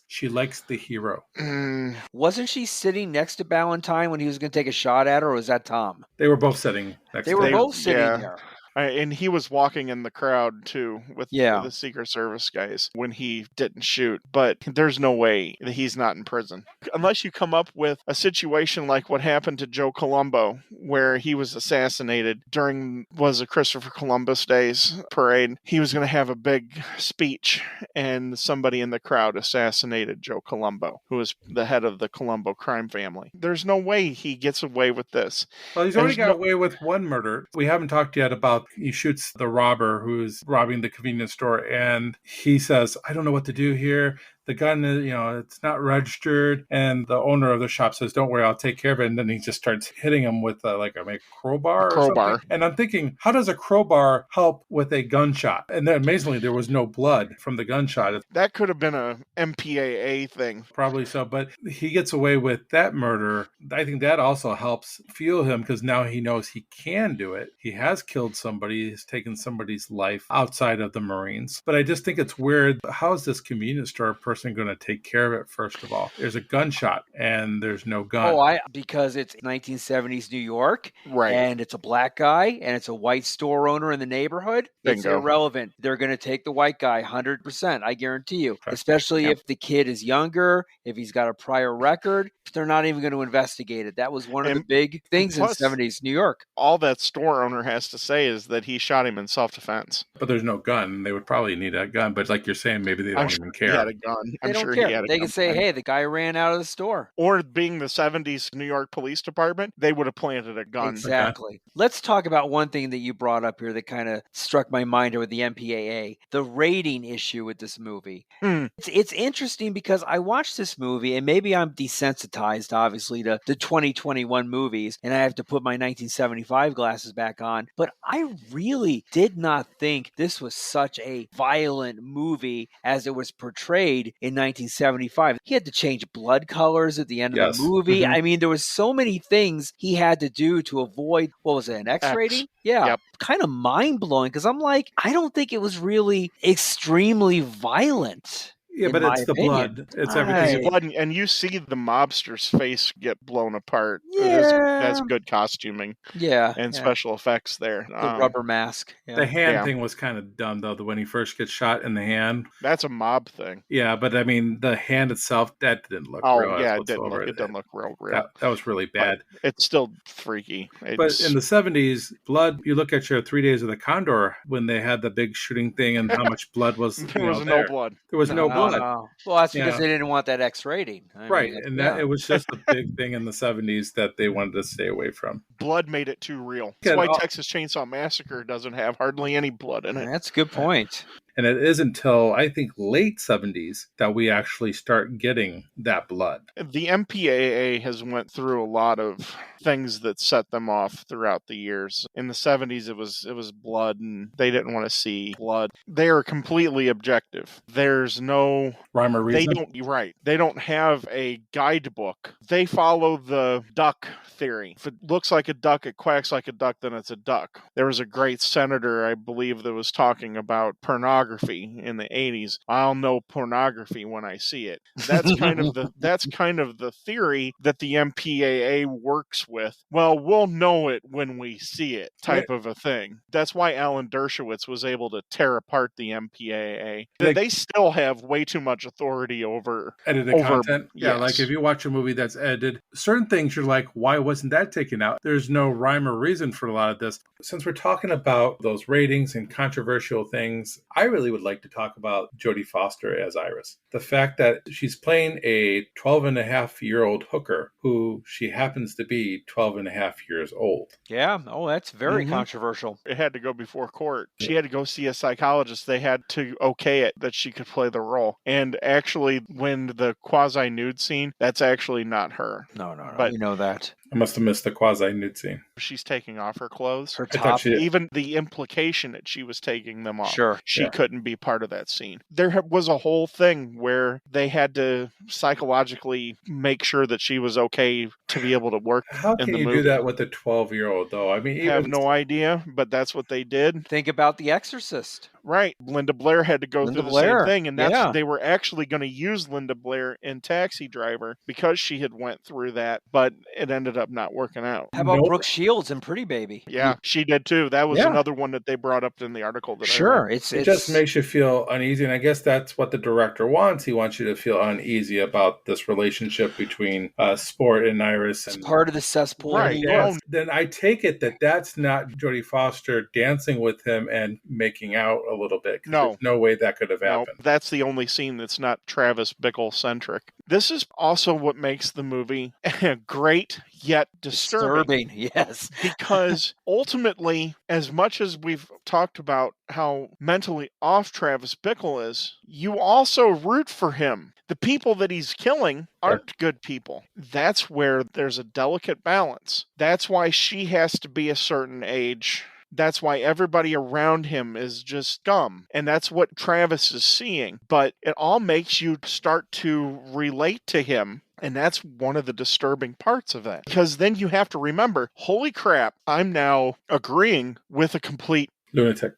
she likes the hero. Wasn't she sitting next to Ballantyne when he was going to take a shot at her, or was that Tom? They were both sitting next to They were both sitting there. And he was walking in the crowd too with the Secret Service guys when he didn't shoot. But there's no way that he's not in prison. Unless you come up with a situation like what happened to Joe Colombo, where he was assassinated during, was it Christopher Columbus Day's parade. He was going to have a big speech and somebody in the crowd assassinated Joe Colombo, who was the head of the Colombo crime family. There's no way he gets away with this. Well, he's already got away with one murder. We haven't talked yet about he shoots the robber who's robbing the convenience store, and he says, I don't know what to do here. The gun is, it's not registered. And the owner of the shop says, don't worry, I'll take care of it. And then he just starts hitting him with a crowbar. Or something. And I'm thinking, how does a crowbar help with a gunshot? And then amazingly, there was no blood from the gunshot. That could have been a MPAA thing. Probably so. But he gets away with that murder. I think that also helps fuel him because now he knows he can do it. He has killed somebody. He's taken somebody's life outside of the Marines. But I just think it's weird. How is this convenience store person going to take care of it? First of all, there's a gunshot and there's no gun. Because it's 1970s New York, right? And it's a black guy and it's a white store owner in the neighborhood. Bingo. It's irrelevant. They're going to take the white guy 100%. I guarantee you. Okay. Especially if the kid is younger, if he's got a prior record, they're not even going to investigate it. That was one of the big things in 70s New York. All that store owner has to say is that he shot him in self-defense. But there's no gun. They would probably need a gun. But like you're saying, maybe they don't even care. He had a gun. gun. They I'm don't sure care. he had a They gun can say, behind hey, it. the guy ran out of the store. Or being the 70s New York Police Department, they would have planted a gun. Exactly. Let's talk about one thing that you brought up here that kind of struck my mind with the MPAA, the rating issue with this movie. Hmm. It's interesting because I watched this movie, and maybe I'm desensitized, obviously, to the 2021 movies, and I have to put my 1975 glasses back on. But I really did not think this was such a violent movie as it was portrayed in 1975. He had to change blood colors at the end of Yes. the movie. Mhm. I mean, there was so many things he had to do to avoid, what was it, an X X. rating? Yeah. Yep. Kind of mind blowing because I'm like, I don't think it was really extremely violent. Yeah, in but my it's the opinion. blood. It's It's everything. blood, and you see the mobster's face get blown apart. Yeah. That's good costuming Yeah. and yeah. special effects there. The rubber mask. The Yeah. hand Yeah. thing was kind of dumb, though, when he first gets shot in the hand. That's a mob thing. Yeah, but I mean, the hand itself, that didn't look Oh real yeah, whatsoever. it doesn't look real. That was really bad. It's still freaky. But in the 70s, blood, you look at your 3 Days of the Condor when they had the big shooting thing and how much blood was there was no there. blood. There was no blood. Well, that's because Yeah. they didn't want that X rating. I Right. mean, And yeah. that it was just a big thing in the 70s that they wanted to stay away from. Blood made it too real. Yeah, That's why and all- Texas Chainsaw Massacre doesn't have hardly any blood in it. That's a good point. And it isn't until, I think, late 70s that we actually start getting that blood. The MPAA has went through a lot of things that set them off throughout the years. In the 70s, it was blood, and they didn't want to see blood. They are completely objective. There's no Rhyme or reason? They don't have a guidebook. They follow the duck theory. If it looks like a duck, it quacks like a duck, then it's a duck. There was a great senator, I believe, that was talking about pornography in the 80s. I'll know pornography when I see it. That's kind of the theory that the MPAA works with. Well, we'll know it when we see it, type of a thing. That's why Alan Dershowitz was able to tear apart the MPAA. They still have way too much authority over edited content. Yeah, yes. like if you watch a movie that's edited, certain things you're like, why wasn't that taken out? There's no rhyme or reason for a lot of this. Since we're talking about those ratings and controversial things, I really would like to talk about Jodie Foster as Iris. The fact that she's playing a 12-and-a-half-year-old hooker who she happens to be 12-and-a-half years old. Yeah. Oh, that's very controversial. It had to go before court. She had to go see a psychologist. They had to okay it that she could play the role. And actually, when the quasi-nude scene, that's actually not her. No. But- You know that. I must have missed the quasi-nude scene. She's taking off her clothes. Her I thought top. she did. Even the implication that she was taking them off. Sure. She Yeah. couldn't be part of that scene. There was a whole thing where they had to psychologically make sure that she was okay to be able to work How in can the you movie. do that with a 12-year-old, though? I mean, I have no idea, but that's what they did. Think about The Exorcist. Right. Linda Blair had to go Linda through the Blair. same thing, and Yeah. they were actually going to use Linda Blair in Taxi Driver because she had went through that, but it ended up not working out. How about Nope. Brooke Shields in Pretty Baby? Yeah, she did too. That was Yeah. another one that they brought up in the article that I Sure. read. It's It just makes you feel uneasy, and I guess that's what the director wants. He wants you to feel uneasy about this relationship between Sport and Iris. it's And part of the cesspool. Right. He Yes. was. Then I take it that that's not Jodie Foster dancing with him and making out a little bit. 'Cause No. there's no way that could have No, happened. that's the only scene that's not Travis Bickle centric. This is also what makes the movie great yet disturbing. Yes. Because ultimately, as much as we've talked about how mentally off Travis Bickle is, you also root for him. The people that he's killing aren't good people. That's where there's a delicate balance. That's why she has to be a certain age. That's why everybody around him is just scum. And that's what Travis is seeing. But it all makes you start to relate to him. And that's one of the disturbing parts of that. Because then you have to remember, holy crap, I'm now agreeing with a complete Lunatic.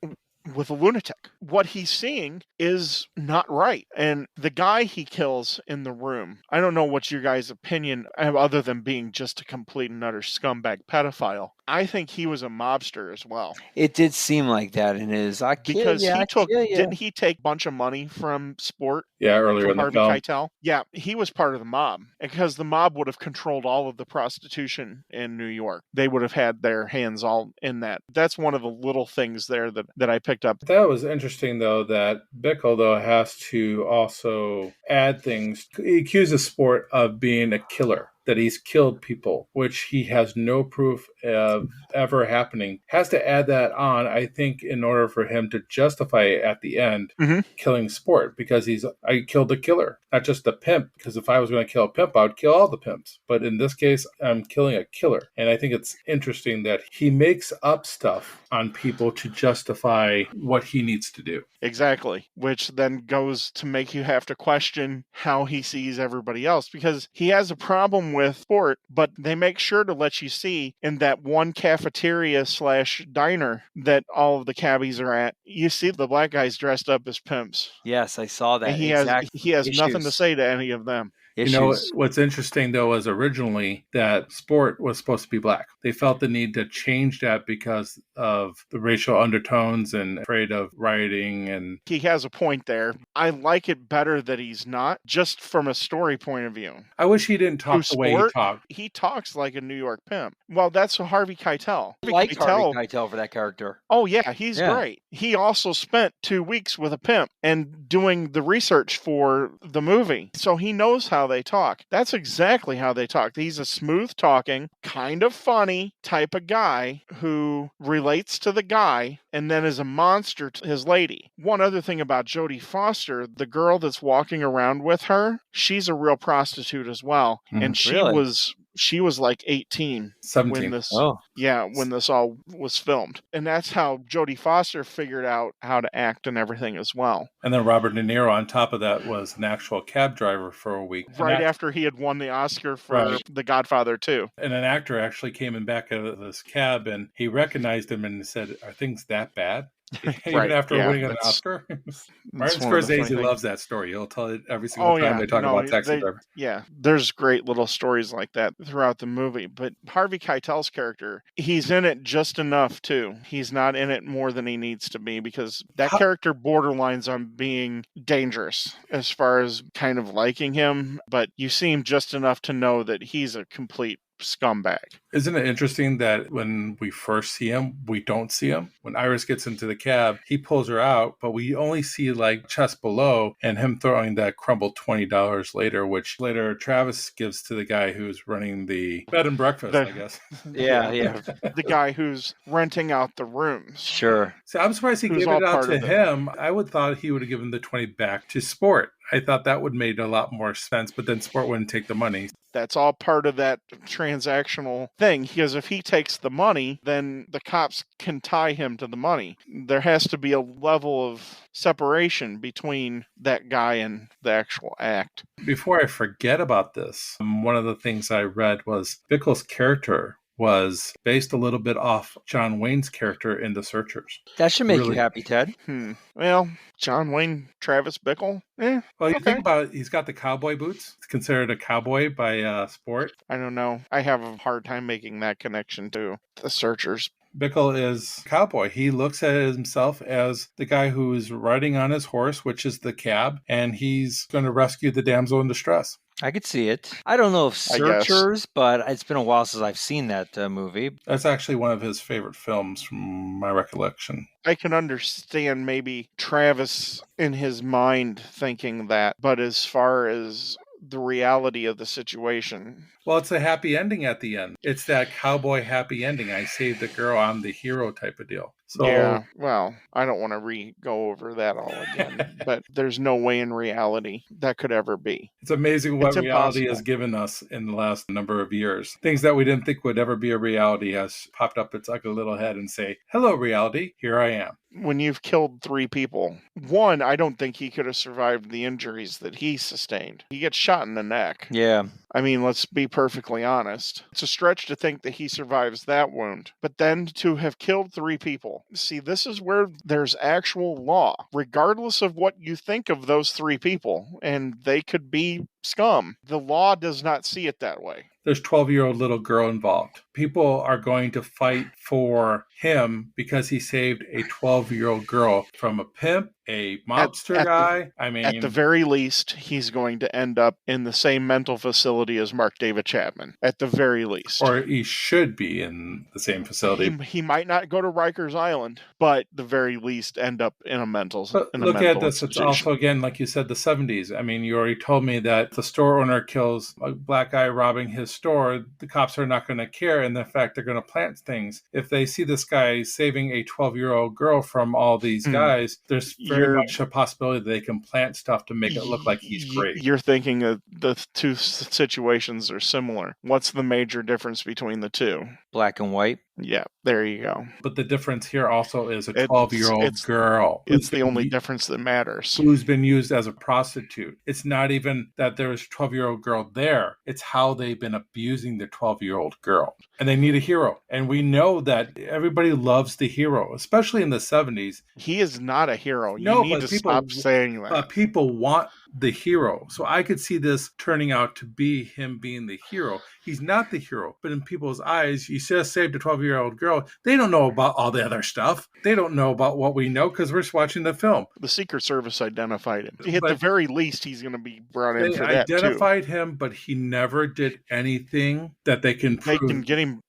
with a lunatic. What he's seeing is not right. And the guy he kills in the room, I don't know what's your guys' opinion other than being just a complete and utter scumbag pedophile. I think he was a mobster as well. It did seem like that in his. Because didn't he take a bunch of money from Sport? Yeah, earlier From in the Harvey film. Keitel? Yeah, he was part of the mob because the mob would have controlled all of the prostitution in New York. They would have had their hands all in that. That's one of the little things there that I picked up. That was interesting, though, that Bickle, though, has to also add things. He accuses Sport of being a killer, that he's killed people, which he has no proof of ever happening. Has to add that on, I think, in order for him to justify it at the end, killing Sport, because I killed a killer, not just a pimp, because if I was going to kill a pimp, I would kill all the pimps. But in this case, I'm killing a killer. And I think it's interesting that he makes up stuff on people to justify what he needs to do. Exactly, which then goes to make you have to question how he sees everybody else, because he has a problem with Sport, but they make sure to let you see in that one cafeteria / diner that all of the cabbies are at, you see the black guys dressed up as pimps. Yes, I saw that. And he has nothing to say to any of them. Issues. You know, what's interesting, though, was originally that Sport was supposed to be black. They felt the need to change that because of the racial undertones and afraid of rioting. And he has a point there. I like it better that he's not, just from a story point of view. I wish he didn't talk the way he talked. He talks like a New York pimp. Well, that's Harvey Keitel. I like Harvey Keitel for that character. Oh, yeah, he's great. He also spent 2 weeks with a pimp and doing the research for the movie. So he knows how they talk. That's exactly how they talk. He's a smooth talking, kind of funny type of guy who relates to the guy and then is a monster to his lady. One other thing about Jodie Foster, the girl that's walking around with her, she's a real prostitute as well. And she was like 18 17 when this when this all was filmed. And that's how Jodie Foster figured out how to act and everything as well. And then Robert De Niro on top of that was an actual cab driver for a week. Right after he had won the Oscar for The Godfather 2. And an actor actually came in back out of this cab and he recognized him and said, "Are things that bad?" Even after winning an Oscar. Martin Scorsese loves that story. He'll tell it every single time they talk about Taxi Driver. Yeah, there's great little stories like that throughout the movie. But Harvey Keitel's character, he's in it just enough too. He's not in it more than he needs to be, because that character borderlines on being dangerous as far as kind of liking him. But you see him just enough to know that he's a complete scumbag. Isn't it interesting that when we first see him, we don't see him? When Iris gets into the cab, he pulls her out, but we only see like chest below and him throwing that crumbled $20 later, which later Travis gives to the guy who's running the bed and breakfast, I guess. Yeah. The guy who's renting out the rooms. Sure. So I'm surprised he gave it out to him. I would thought he would have given the 20 back to Sport. I thought that would make a lot more sense, but then Sport wouldn't take the money. That's all part of that transactional thing, because if he takes the money, then the cops can tie him to the money. There has to be a level of separation between that guy and the actual act. Before I forget about this, one of the things I read was Bickle's character was based a little bit off John Wayne's character in The Searchers. That should make you happy, Ted. Well, John Wayne, Travis Bickle? Well, you think about it, he's got the cowboy boots. It's considered a cowboy by Sport. I don't know. I have a hard time making that connection to The Searchers. Bickle is cowboy. He looks at himself as the guy who is riding on his horse, which is the cab, and he's going to rescue the damsel in distress. I could see it. I don't know if Searchers, but it's been a while since I've seen that movie. That's actually one of his favorite films from my recollection. I can understand maybe Travis in his mind thinking that, but as far as the reality of the situation. Well, it's a happy ending at the end. It's that cowboy happy ending. I saved the girl, I'm the hero type of deal. So, yeah, well, I don't want to go over that all again, but there's no way in reality that could ever be. It's amazing what reality has given us in the last number of years. Things that we didn't think would ever be a reality has popped up its ugly little head and say, "Hello, reality, here I am." When you've killed 3 people, one, I don't think he could have survived the injuries that he sustained. He gets shot in the neck. Yeah. I mean, let's be perfectly honest. It's a stretch to think that he survives that wound. But then to have killed 3 people. See, this is where there's actual law, regardless of what you think of those 3 people. And they could be scum. The law does not see it that way. There's 12-year-old little girl involved. People are going to fight for him because he saved a 12-year-old girl from a pimp, a mobster guy. At the very least, he's going to end up in the same mental facility as Mark David Chapman. At the very least. Or he should be in the same facility. He might not go to Rikers Island, but the very least end up in a mental institution. Look at this. It's also, again, like you said, the 70s. I mean, you already told me that the store owner kills a black guy robbing his store. The cops are not going to care. And in fact, they're going to plant things. If they see this guy saving a 12-year-old girl from all these guys, there's very much a possibility that they can plant stuff to make it look like he's great. You're thinking that the two situations are similar. What's the major difference between the two? Black and white. Yeah, there you go. But the difference here also is a 12-year-old girl. It's the only difference that matters. Who's been used as a prostitute. It's not even that there's a 12-year-old girl there. It's how they've been abusing the 12-year-old girl. And they need a hero. And we know that everybody loves the hero, especially in the 70s. He is not a hero. You need to stop saying that. But people want the hero. So I could see this turning out to be him being the hero. He's not the hero, but in people's eyes, you just saved a 12-year-old girl. They don't know about all the other stuff. They don't know about what we know because we're just watching the film. The Secret Service identified him. At the very least, he's going to be brought in for that, too. They identified him, but he never did anything that they can prove. They can get him.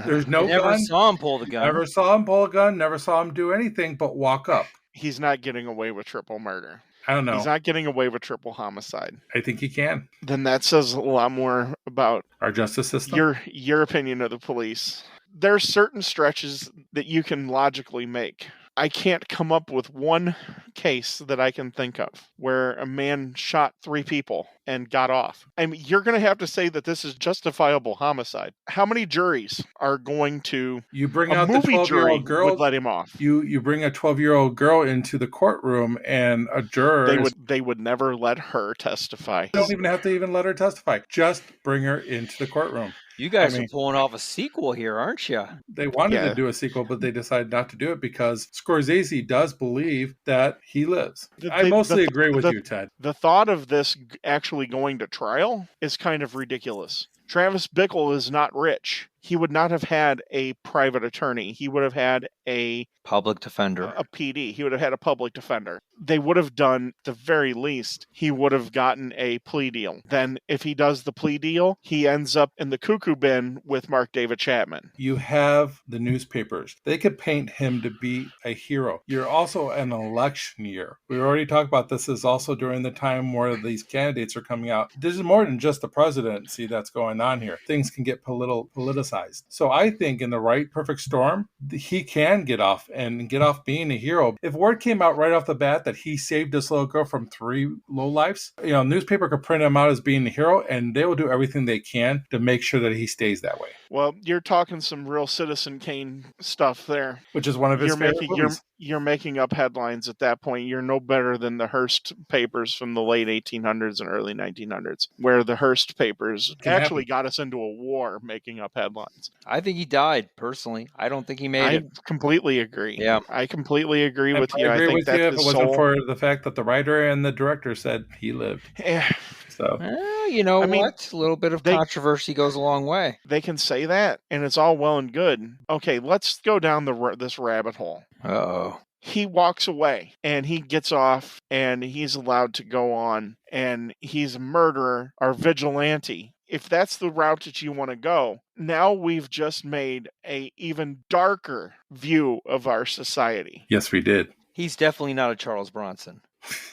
There's no gun. Never saw him pull the gun. Never saw him pull a gun. Never saw him do anything but walk up. He's not getting away with triple murder. I don't know. He's not getting away with triple homicide. I think he can. Then that says a lot more about our justice system. Your opinion of the police. There are certain stretches that you can logically make. I can't come up with one case that I can think of where a man shot 3 people and got off. I mean, you're going to have to say that this is justifiable homicide. How many juries are going to... You bring out the 12-year-old girl, would let him off. You bring a 12-year-old girl into the courtroom and a juror... They would never let her testify. They don't even have to let her testify. Just bring her into the courtroom. You guys are pulling off a sequel here, aren't you? They wanted to do a sequel, but they decided not to do it because Scorsese does believe that he lives. I mostly agree with you, Ted. The thought of this actually going to trial is kind of ridiculous. Travis Bickle is not rich. He would not have had a private attorney. He would have had a public defender, a PD. He would have had a public defender. They would have done, at the very least, he would have gotten a plea deal. Then if he does the plea deal, he ends up in the cuckoo bin with Mark David Chapman. You have the newspapers. They could paint him to be a hero. You're also an election year. We already talked about this is also during the time where these candidates are coming out. This is more than just the presidency that's going on here. Things can get politicized. So I think in the right perfect storm, he can get off and get off being a hero. If word came out right off the bat that he saved this little girl from 3 lowlifes, newspaper could print him out as being a hero, and they will do everything they can to make sure that he stays that way. Well, you're talking some real Citizen Kane stuff there. Which is one of his favorite movies. You're making up headlines at that point. You're no better than the Hearst papers from the late 1800s and early 1900s, where the Hearst papers actually got us into a war making up headlines. I think he died, personally. I don't think he made it. I completely agree. Yeah. I completely agree with you. I agree think with you if it wasn't for the fact that the writer and the director said he lived. Yeah. So, what? A little bit of controversy goes a long way. They can say that, and it's all well and good. Okay, let's go down this rabbit hole. Uh-oh. He walks away, and he gets off, and he's allowed to go on, and he's a murderer or vigilante. If that's the route that you want to go, now we've just made a even darker view of our society. Yes, we did. He's definitely not a Charles Bronson.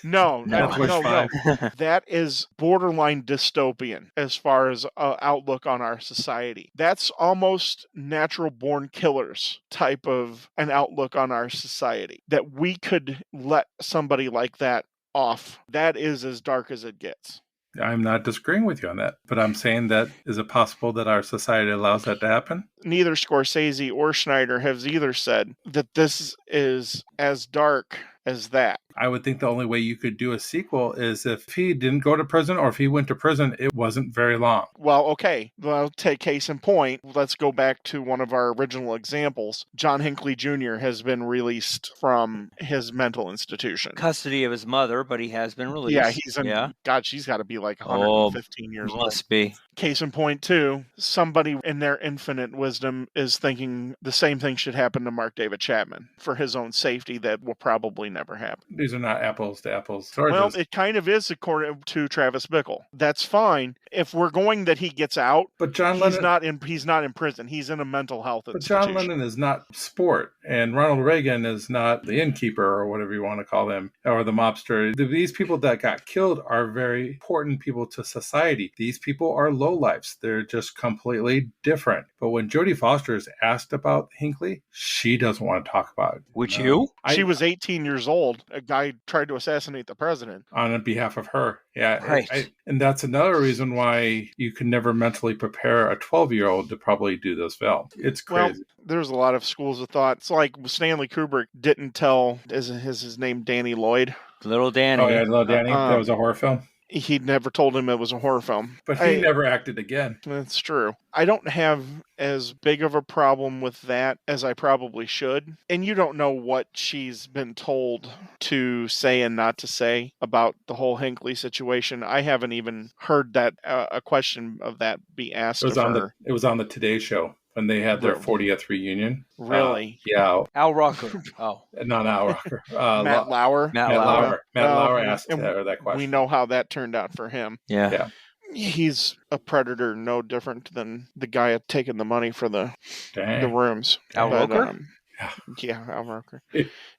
No. That is borderline dystopian as far as outlook on our society. That's almost natural born killers type of an outlook on our society. That we could let somebody like that off. That is as dark as it gets. I'm not disagreeing with you on that, but I'm saying that is it possible that our society allows that to happen? Neither Scorsese or Schneider has either said that this is as dark as that. I would think the only way you could do a sequel is if he didn't go to prison, or if he went to prison, it wasn't very long. Well, okay. Well, take case in point. Let's go back to one of our original examples. John Hinckley Jr. has been released from his mental institution. Custody of his mother, but he has been released. Yeah, he's in. God, she's got to be like 115 years old. Must be. Case in point, too, somebody in their infinite wisdom is thinking the same thing should happen to Mark David Chapman for his own safety. That will probably never happen. These are not apples to apples. Well, it kind of is according to Travis Bickle. That's fine if we're going that he gets out. But John Lennon, Lennon, he's not in prison. He's in a mental health institution. But John Lennon is not sport, and Ronald Reagan is not the innkeeper or whatever you want to call them, or the mobster. These people that got killed are very important people to society. These people are lowlifes. They're just completely different. But when Jodie Foster is asked about Hinckley, she doesn't want to talk about it. Would you? She was 18 years old. A guy tried to assassinate the president. On behalf of her. Yeah. Right. And that's another reason why you can never mentally prepare a 12-year-old to probably do this film. It's crazy. Well, there's a lot of schools of thought. It's like Stanley Kubrick didn't tell, is his name Danny Lloyd? Little Danny. Oh, yeah, Little Danny. That was a horror film. He never told him it was a horror film. But he never acted again. That's true. I don't have as big of a problem with that as I probably should. And you don't know what she's been told to say and not to say about the whole Hinckley situation. I haven't even heard that a question of that be asked of her. It was on the Today Show when they had their 40th reunion. Really? Yeah. Al Roker. Oh. Not Al Roker. Matt Lauer. Matt Lauer asked her that question. We know how that turned out for him. Yeah. He's a predator, no different than the guy taking the money for the rooms. Al Roker? Yeah, Al Roker.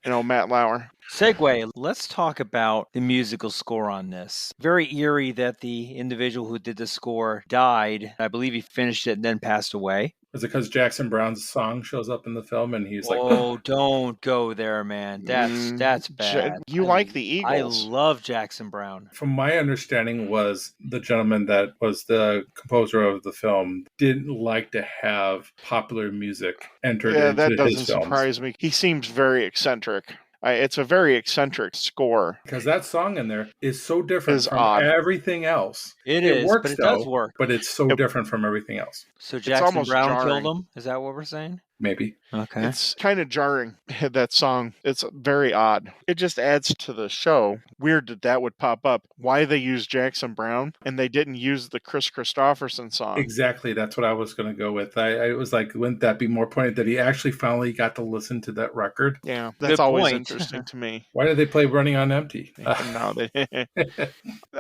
Matt Lauer. Segue, let's talk about the musical score on this. Very eerie that the individual who did the score died. I believe he finished it and then passed away. Is it because Jackson Brown's song shows up in the film and he's like, "Oh, don't go there, man. That's bad." You like the Eagles. I love Jackson Brown. From my understanding was the gentleman that was the composer of the film didn't like to have popular music entered into his films. Yeah, that doesn't surprise me. He seems very eccentric. It's a very eccentric score. Because that song in there is so different from everything else. It works, but it does work. But it's so different from everything else. So Jackson Brown killed him? Is that what we're saying? Maybe. Okay. It's kind of jarring, that song. It's very odd. It just adds to the show. Weird that would pop up. Why they used Jackson Brown and they didn't use the Chris Christopherson song. Exactly. That's what I was going to go with. I was like, wouldn't that be more pointed that he actually finally got to listen to that record? Yeah, that's always interesting to me. Why did they play Running on Empty? No,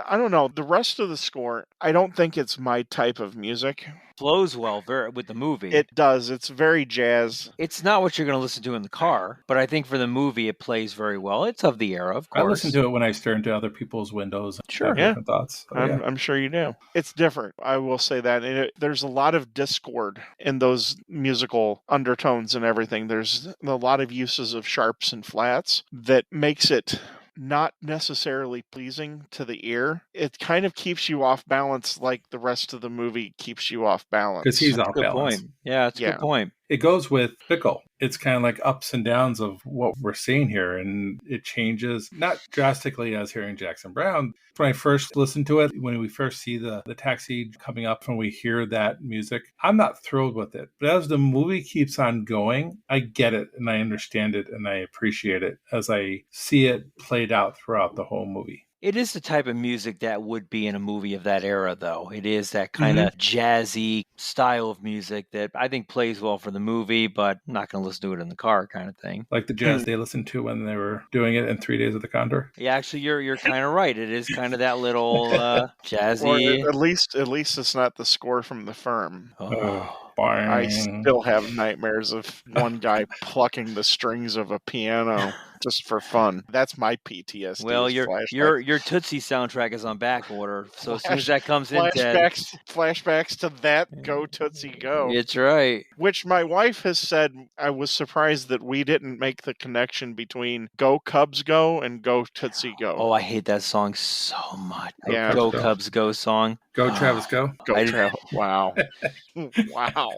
I don't know. The rest of the score, I don't think it's my type of music. Flows well with the movie. It does. It's very jazz. It's not what you're going to listen to in the car, but I think for the movie it plays very well. It's of the era, of course. I listen to it when I stare into other people's windows. Sure. And have different thoughts. I'm sure you do. It's different. I will say that. And there's a lot of discord in those musical undertones and everything. There's a lot of uses of sharps and flats that makes it not necessarily pleasing to the ear. It kind of keeps you off balance like the rest of the movie keeps you off balance. Because he's off balance. Point. Yeah, that's a good point. It goes with Bickle. It's kind of like ups and downs of what we're seeing here, and it changes, not drastically as hearing Jackson Brown. When I first listened to it, when we first see the taxi coming up, when we hear that music, I'm not thrilled with it. But as the movie keeps on going, I get it, and I understand it, and I appreciate it as I see it played out throughout the whole movie. It is the type of music that would be in a movie of that era, though. It is that kind of jazzy style of music that I think plays well for the movie, but I'm not going to listen to it in the car kind of thing. Like the jazz they listened to when they were doing it in 3 Days of the Condor? Yeah, actually, you're kind of right. It is kind of that little jazzy... Or at least it's not the score from The Firm. I still have nightmares of one guy plucking the strings of a piano just for fun. That's my PTSD. Well, your Tootsie soundtrack is on back order, so as soon as that comes in, flashbacks to that Go Tootsie Go. It's right. Which my wife has said, I was surprised that we didn't make the connection between Go Cubs Go and Go Tootsie Go. Oh, I hate that song so much. Yeah, Go Cubs Go song. Go Travis Go. Go Travis. Wow. Wow.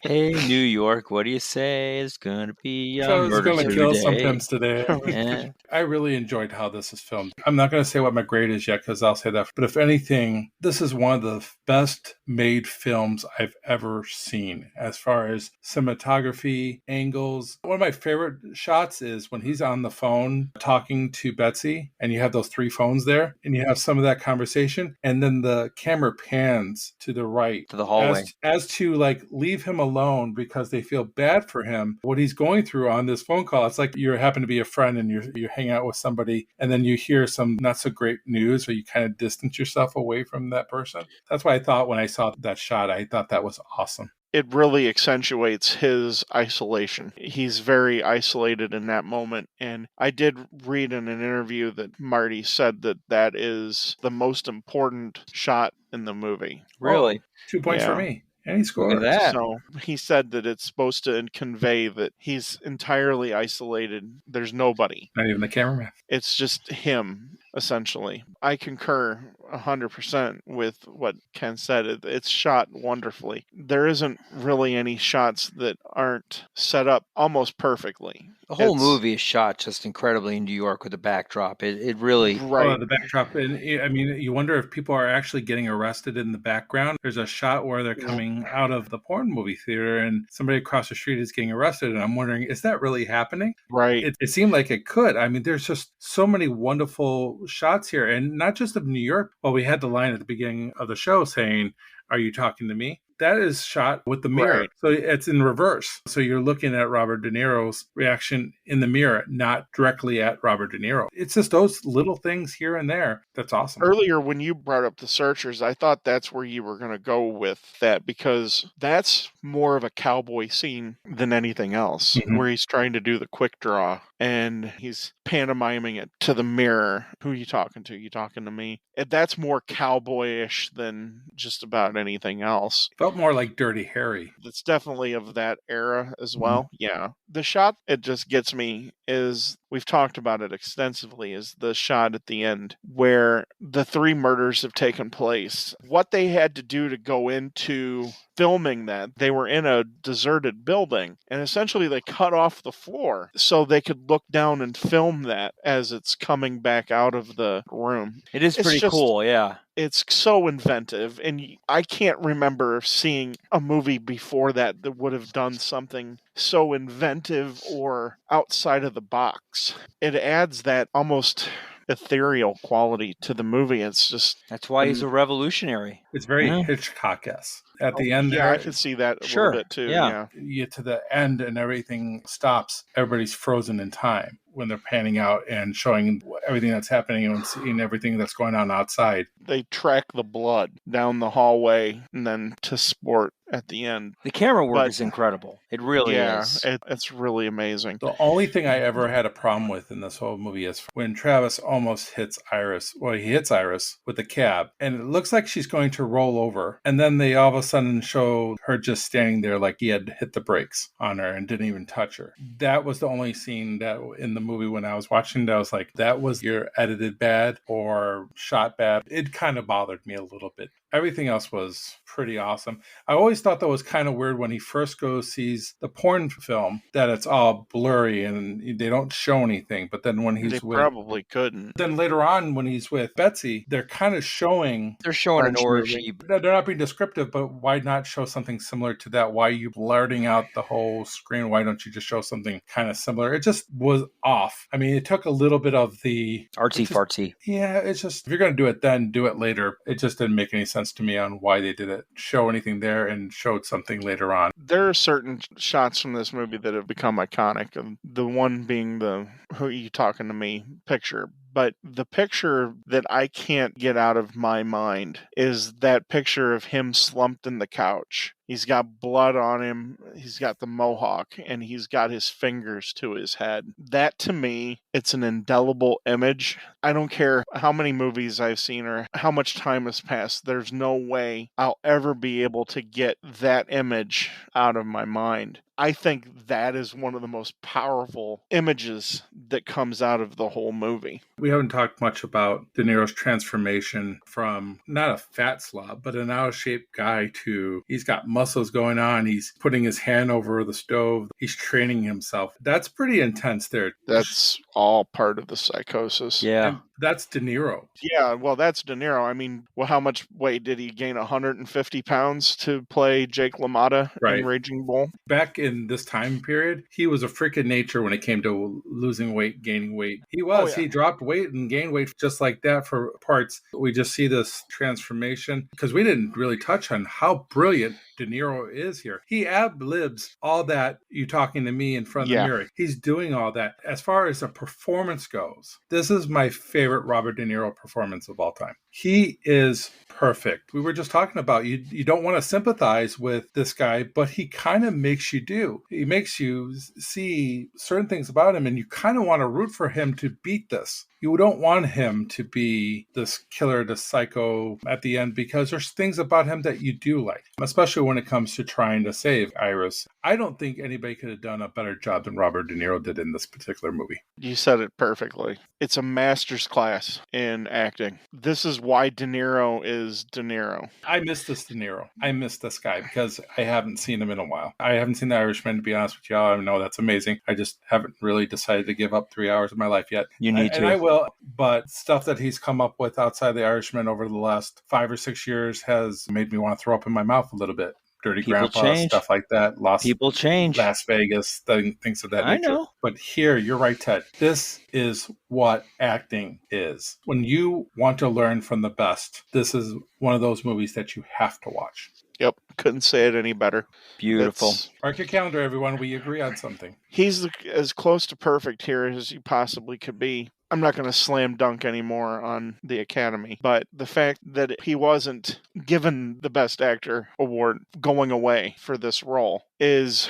Hey, New York, what do you say? It's gonna be a murder today. Kill some pimps today. Yeah. I really enjoyed how this is filmed. I'm not going to say what my grade is yet because I'll say that. But if anything, this is one of the best made films I've ever seen as far as cinematography, angles. One of my favorite shots is when he's on the phone talking to Betsy and you have those 3 phones there and you have some of that conversation and then the camera pans to the right To the hallway. as to like leave him alone because they feel bad for him, what he's going through on this phone call. It's like you happen to be a friend and you hang out with somebody and then you hear some not so great news or you kind of distance yourself away from that person. That's why I thought when I saw that shot, I thought that was awesome. It really accentuates his isolation. He's very isolated in that moment. And I did read in an interview that Marty said that that is the most important shot in the movie. Really? 2 points for Yeah. me. And he scored. Look at that. So he said that it's supposed to convey that he's entirely isolated. There's nobody. Not even the cameraman. It's just him, essentially. I concur 100% with what Ken said. It's shot wonderfully. There isn't really any shots that aren't set up almost perfectly. The whole It's- movie is shot just incredibly in New York with the backdrop. It really. Right. The backdrop. And I mean, you wonder if people are actually getting arrested in the background. There's a shot where they're coming out of the porn movie theater and somebody across the street is getting arrested. And I'm wondering, is that really happening? Right. It seemed like it could. I mean, there's just so many wonderful shots here. And not just of New York. Well, we had the line at the beginning of the show saying, "Are you talking to me?" That is shot with the mirror. Right. So it's in reverse. So you're looking at Robert De Niro's reaction in the mirror, not directly at Robert De Niro. It's just those little things here and there. That's awesome. Earlier, when you brought up The Searchers, I thought that's where you were going to go with that because that's more of a cowboy scene than anything else, Mhm. where he's trying to do the quick draw and he's pantomiming it to the mirror. Who are you talking to? You talking to me? And that's more cowboyish than just about anything else. Felt more like Dirty Harry. It's definitely of that era as well. Yeah. The shot it just gets me is we've talked about it extensively is the shot at the end where the 3 murders have taken place. What they had to do to go into filming that, they were in a deserted building and essentially they cut off the floor so they could look down and film that as it's coming back out of the room. It is It's pretty just- cool, yeah. It's so inventive, and I can't remember seeing a movie before that would have done something so inventive or outside of the box. It adds that almost ethereal quality to the movie. It's just That's why he's a revolutionary. It's very Yeah. Hitchcock-esque. At the end yeah, there, I can see that a Sure, little bit too. yeah. you get to the end and everything stops. Everybody's frozen in time when they're panning out and showing everything that's happening and seeing everything that's going on outside. They track the blood down the hallway and then to sport at the end. The camera work But- is incredible. It really Yeah, is. it's really amazing. The only thing I ever had a problem with in this whole movie is when Travis almost hits Iris. Well, he hits Iris with the cab, and it looks like she's going to roll over. And then they all of a sudden show her just standing there like he had hit the brakes on her and didn't even touch her. That was the only scene that in the movie when I was watching that I was like, that was either edited bad or shot bad. It kind of bothered me a little bit. Everything else was pretty awesome. I always thought that was kind of weird when he first goes sees the porn film that it's all blurry and they don't show anything. But then when They he's with probably couldn't. then later on when he's with Betsy, they're kind of showing They're showing an French orgy. they're not being descriptive, but why not show something similar to that? Why are you blurting out the whole screen? Why don't you just show something kind of similar? It just was off. I mean, it took a little bit of the Artsy just- fartsy. yeah, it's just if you're going to do it then, do it later. It just didn't make any sense to me on why they did it. Show anything there and showed something later on. There are certain shots from this movie that have become iconic. The one being the "Who are you talking to me" picture. But the picture that I can't get out of my mind is that picture of him slumped in the couch. He's got blood on him. He's got the mohawk and he's got his fingers to his head. That to me, it's an indelible image. I don't care how many movies I've seen or how much time has passed. There's no way I'll ever be able to get that image out of my mind. I think that is one of the most powerful images that comes out of the whole movie. We haven't talked much about De Niro's transformation from not a fat slob, but an out-of-shape guy to he's got muscles going on. He's putting his hand over the stove. He's training himself. That's pretty intense there. That's all part of the psychosis. Yeah. And that's De Niro. Yeah, well, that's De Niro. I mean, well, how much weight did he gain? 150 pounds to play Jake LaMotta Right. in Raging Bull? Back in this time period, he was a freak of nature when it came to losing weight, gaining weight. He was. Oh, yeah. He dropped weight and gained weight just like that for parts. We just see this transformation because we didn't really touch on how brilliant De Niro is here. He ad-libs all that you talking to me in front of the mirror. He's doing all that. As far as a performance goes, this is my favorite Robert De Niro performance of all time. He is perfect. We were just talking about you don't want to sympathize with this guy, but he kind of makes you do. He makes you see certain things about him, and you kind of want to root for him to beat this. You don't want him to be this killer, this psycho at the end, because there's things about him that you do like, especially when it comes to trying to save Iris. I don't think anybody could have done a better job than Robert De Niro did in this particular movie. You said it perfectly. It's a master's class in acting. This is why De Niro is De Niro. I miss this De Niro. I miss this guy because I haven't seen him in a while. I haven't seen The Irishman, to be honest with you. I know that's amazing. I just haven't really decided to give up 3 hours of my life yet. You need to. And I will, but stuff that he's come up with outside The Irishman over the last 5 or 6 years has made me want to throw up in my mouth a little bit. Dirty People Grandpa, change. stuff like that. People change. Las Vegas, things of that I nature. know. But here, you're right, Ted. This is what acting is. When you want to learn from the best, this is one of those movies that you have to watch. Yep, couldn't say it any better. Beautiful. Mark your calendar, everyone. We agree on something. He's as close to perfect here as he possibly could be. I'm not going to slam dunk anymore on the Academy, but the fact that he wasn't given the Best Actor award going away for this role is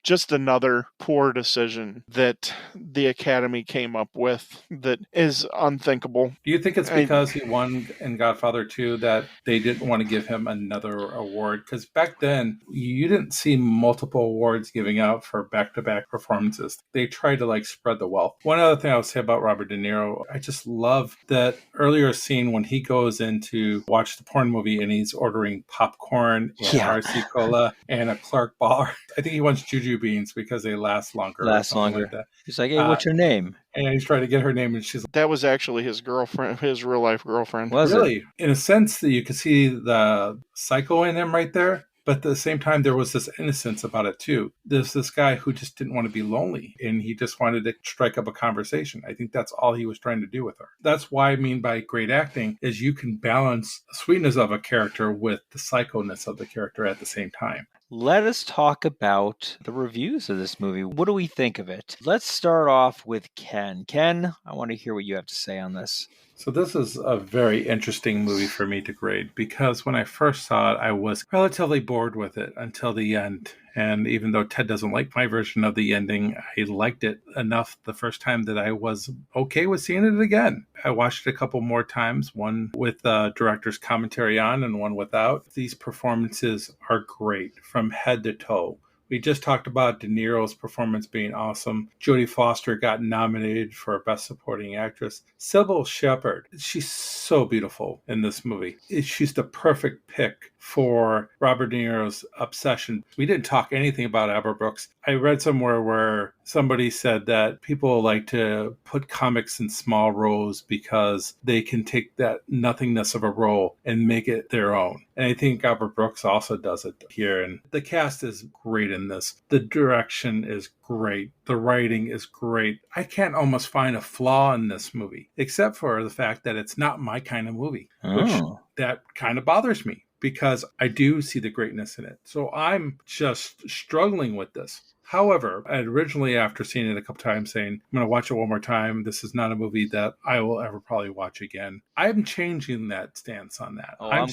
just another poor decision that the Academy came up with that is unthinkable. Do you think it's because he won in Godfather 2 that they didn't want to give him another award? Because back then, you didn't see multiple awards giving out for back-to-back performances. They tried to spread the wealth. One other thing I would say about Robert De Niro, I just love that earlier scene when he goes in to watch the porn movie and he's ordering popcorn and RC Cola and a Clark bar. I think he wants Juju beans because they last longer. Like that. He's like, hey, what's your name? And he's trying to get her name, and she's like, that was actually his girlfriend, his real life girlfriend. Was really? it? In a sense, that you could see the psycho in him right there. But at the same time, there was this innocence about it, too. There's this guy who just didn't want to be lonely, and he just wanted to strike up a conversation. I think that's all he was trying to do with her. That's why I mean by great acting is you can balance the sweetness of a character with the psychoness of the character at the same time. Let us talk about the reviews of this movie. What do we think of it? Let's start off with Ken. Ken, I want to hear what you have to say on this. So this is a very interesting movie for me to grade because when I first saw it, I was relatively bored with it until the end. And even though Ted doesn't like my version of the ending, I liked it enough the first time that I was okay with seeing it again. I watched it a couple more times, one with the director's commentary on and one without. These performances are great from head to toe. We just talked about De Niro's performance being awesome. Jodie Foster got nominated for Best Supporting Actress. Sybil Shepherd, she's so beautiful in this movie. She's the perfect pick for Robert De Niro's obsession. We didn't talk anything about Albert Brooks. I read somewhere where somebody said that people like to put comics in small roles because they can take that nothingness of a role and make it their own. And I think Albert Brooks also does it here. And the cast is great in this. The direction is great. The writing is great. I can't almost find a flaw in this movie, except for the fact that it's not my kind of movie, which that kind of bothers me because I do see the greatness in it. So I'm just struggling with this. However, I had originally, after seeing it a couple times, saying, I'm going to watch it one more time. This is not a movie that I will ever probably watch again. I'm changing that stance on that. Oh, I'm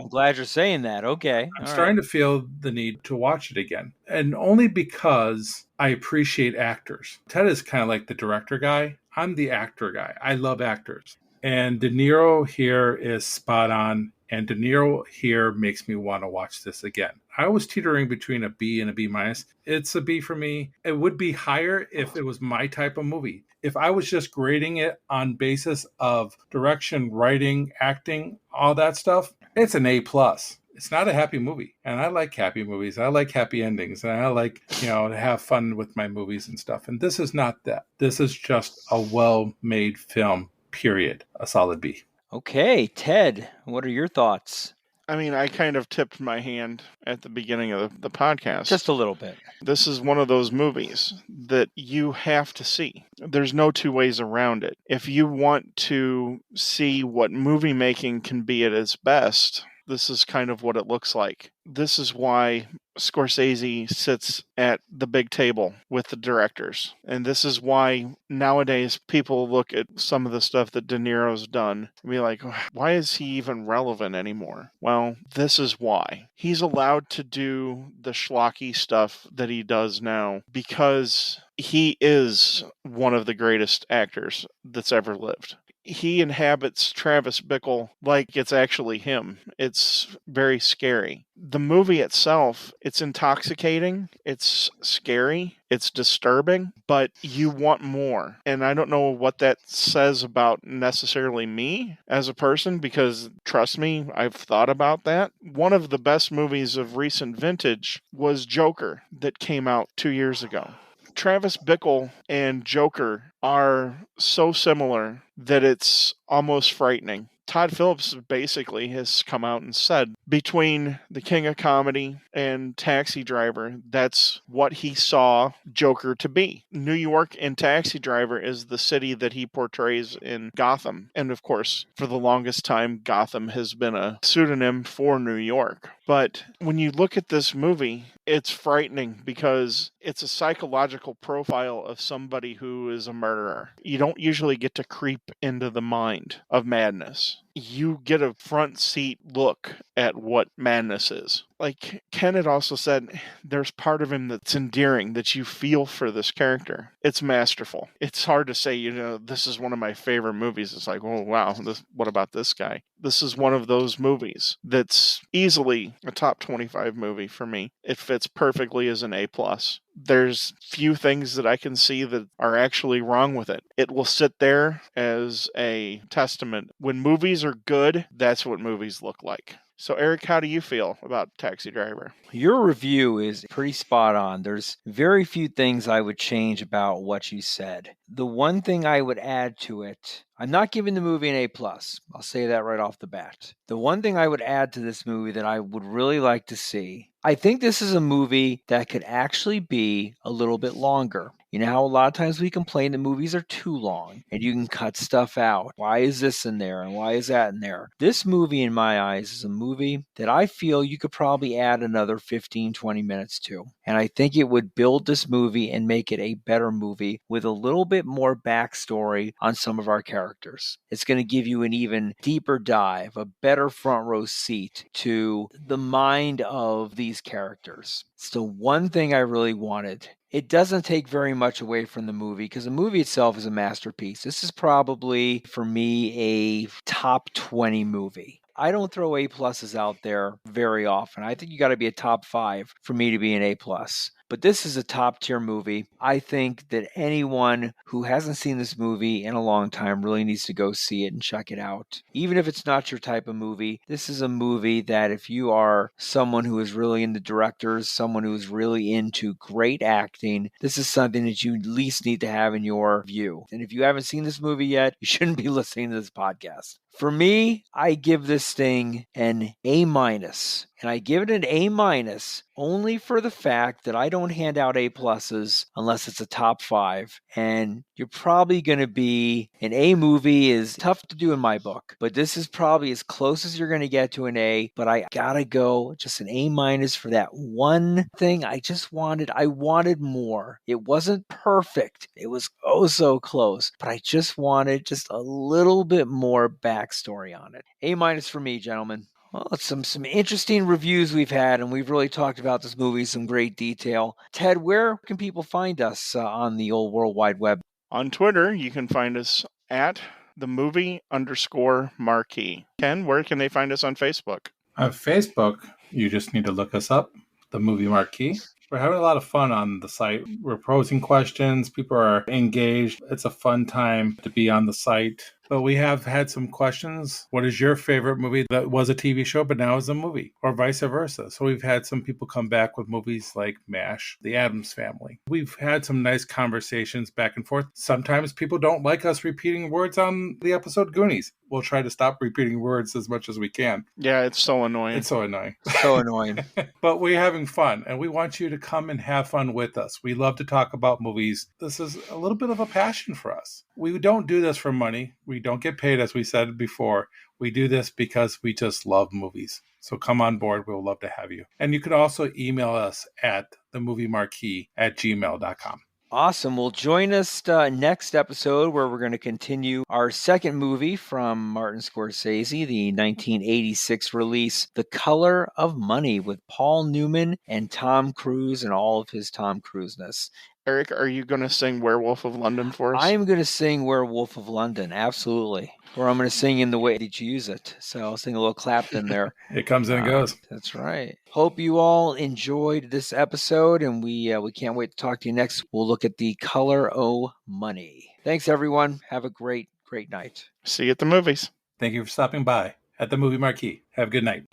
glad you're saying that. Okay. I'm starting to feel the need to watch it again. And only because I appreciate actors. Ted is kind of like the director guy. I'm the actor guy. I love actors. And De Niro here is spot on. And De Niro here makes me want to watch this again. I was teetering between a B and a B minus. It's a B for me. It would be higher if it was my type of movie. If I was just grading it on basis of direction, writing, acting, all that stuff, it's an A plus. it's not a happy movie. And I like happy movies. I like happy endings. And I like, to have fun with my movies and stuff. And this is not that. This is just a well-made film, period. A solid B. Okay, Ted, what are your thoughts? I mean, I kind of tipped my hand at the beginning of the podcast. Just a little bit. This is one of those movies that you have to see. There's no two ways around it. If you want to see what movie making can be at its best, this is kind of what it looks like. This is why Scorsese sits at the big table with the directors. And this is why nowadays people look at some of the stuff that De Niro's done and be like, why is he even relevant anymore? Well, this is why. He's allowed to do the schlocky stuff that he does now because he is one of the greatest actors that's ever lived. He inhabits Travis Bickle like it's actually him. It's very scary. The movie itself, it's intoxicating, it's scary, it's disturbing, but you want more. And I don't know what that says about necessarily me as a person, because trust me, I've thought about that. One of the best movies of recent vintage was Joker that came out 2 years ago. Travis Bickle and Joker are so similar that it's almost frightening. Todd Phillips basically has come out and said between The King of Comedy and Taxi Driver, that's what he saw Joker to be. New York in Taxi Driver is the city that he portrays in Gotham. And of course, for the longest time, Gotham has been a pseudonym for New York. But when you look at this movie, it's frightening because it's a psychological profile of somebody who is a murderer. You don't usually get to creep into the mind of madness. You get a front seat look at what madness is. Like Ken had also said, there's part of him that's endearing, that you feel for this character. It's masterful. It's hard to say, this is one of my favorite movies. It's like, oh, wow, what about this guy? This is one of those movies that's easily a top 25 movie for me. It fits perfectly as an A+. There's few things that I can see that are actually wrong with it. It will sit there as a testament. When movies are good, that's what movies look like. So, Eric, how do you feel about Taxi Driver? Your review is pretty spot on. There's very few things I would change about what you said. The one thing I would add to it, I'm not giving the movie an A+. I'll say that right off the bat. The one thing I would add to this movie that I would really like to see, I think this is a movie that could actually be a little bit longer. You know how a lot of times we complain that movies are too long and you can cut stuff out. Why is this in there and why is that in there? This movie, in my eyes, is a movie that I feel you could probably add another 15, 20 minutes to. And I think it would build this movie and make it a better movie with a little bit more backstory on some of our characters. It's going to give you an even deeper dive, a better front row seat to the mind of these characters. It's the one thing I really wanted. It doesn't take very much away from the movie because the movie itself is a masterpiece. This is probably, for me, a top 20 movie. I don't throw A+ out there very often. I think you got to be a top 5 for me to be an A+. But this is a top tier movie. I think that anyone who hasn't seen this movie in a long time really needs to go see it and check it out. Even if it's not your type of movie, this is a movie that if you are someone who is really into directors, someone who is really into great acting, this is something that you at least need to have in your view. And if you haven't seen this movie yet, you shouldn't be listening to this podcast. For me, I give this thing an A-. And I give it an A- only for the fact that I don't hand out A+ unless it's a top 5. And you're probably going to be an A movie is tough to do in my book, but this is probably as close as you're going to get to an A. But I got to go just an A- for that one thing I wanted more. It wasn't perfect. It was oh so close, but I just wanted just a little bit more backstory on it. A- for me, gentlemen. Well, it's some interesting reviews we've had, and we've really talked about this movie in some great detail. Ted, where can people find us on the old World Wide Web? On Twitter, you can find us at the movie_marquee. Ken, where can they find us on Facebook? On Facebook, you just need to look us up, the Movie Marquee. We're having a lot of fun on the site. We're posing questions. People are engaged. It's a fun time to be on the site. But we have had some questions. What is your favorite movie that was a TV show but now is a movie, or vice versa? So we've had some people come back with movies like MASH, The Addams Family. We've had some nice conversations back and forth. Sometimes people don't like us repeating words on the episode Goonies. We'll try to stop repeating words as much as we can. Yeah, it's so annoying. It's so annoying. So annoying. But we're having fun, and we want you to come and have fun with us. We love to talk about movies. This is a little bit of a passion for us. We don't do this for money. We don't get paid, as we said before. We do this because we just love movies. So come on board. We'll love to have you. And you can also email us at themoviemarquee@gmail.com. Awesome. Well, join us next episode where we're going to continue our second movie from Martin Scorsese, the 1986 release, The Color of Money, with Paul Newman and Tom Cruise and all of his Tom Cruise-ness. Eric, are you going to sing Werewolf of London for us? I am going to sing Werewolf of London, absolutely. Or I'm going to sing in the way that you use it. So I'll sing a little Clapton there. It comes and goes. That's right. Hope you all enjoyed this episode, and we can't wait to talk to you next. We'll look at The Color o' Money. Thanks, everyone. Have a great night. See you at the movies. Thank you for stopping by at the Movie Marquee. Have a good night.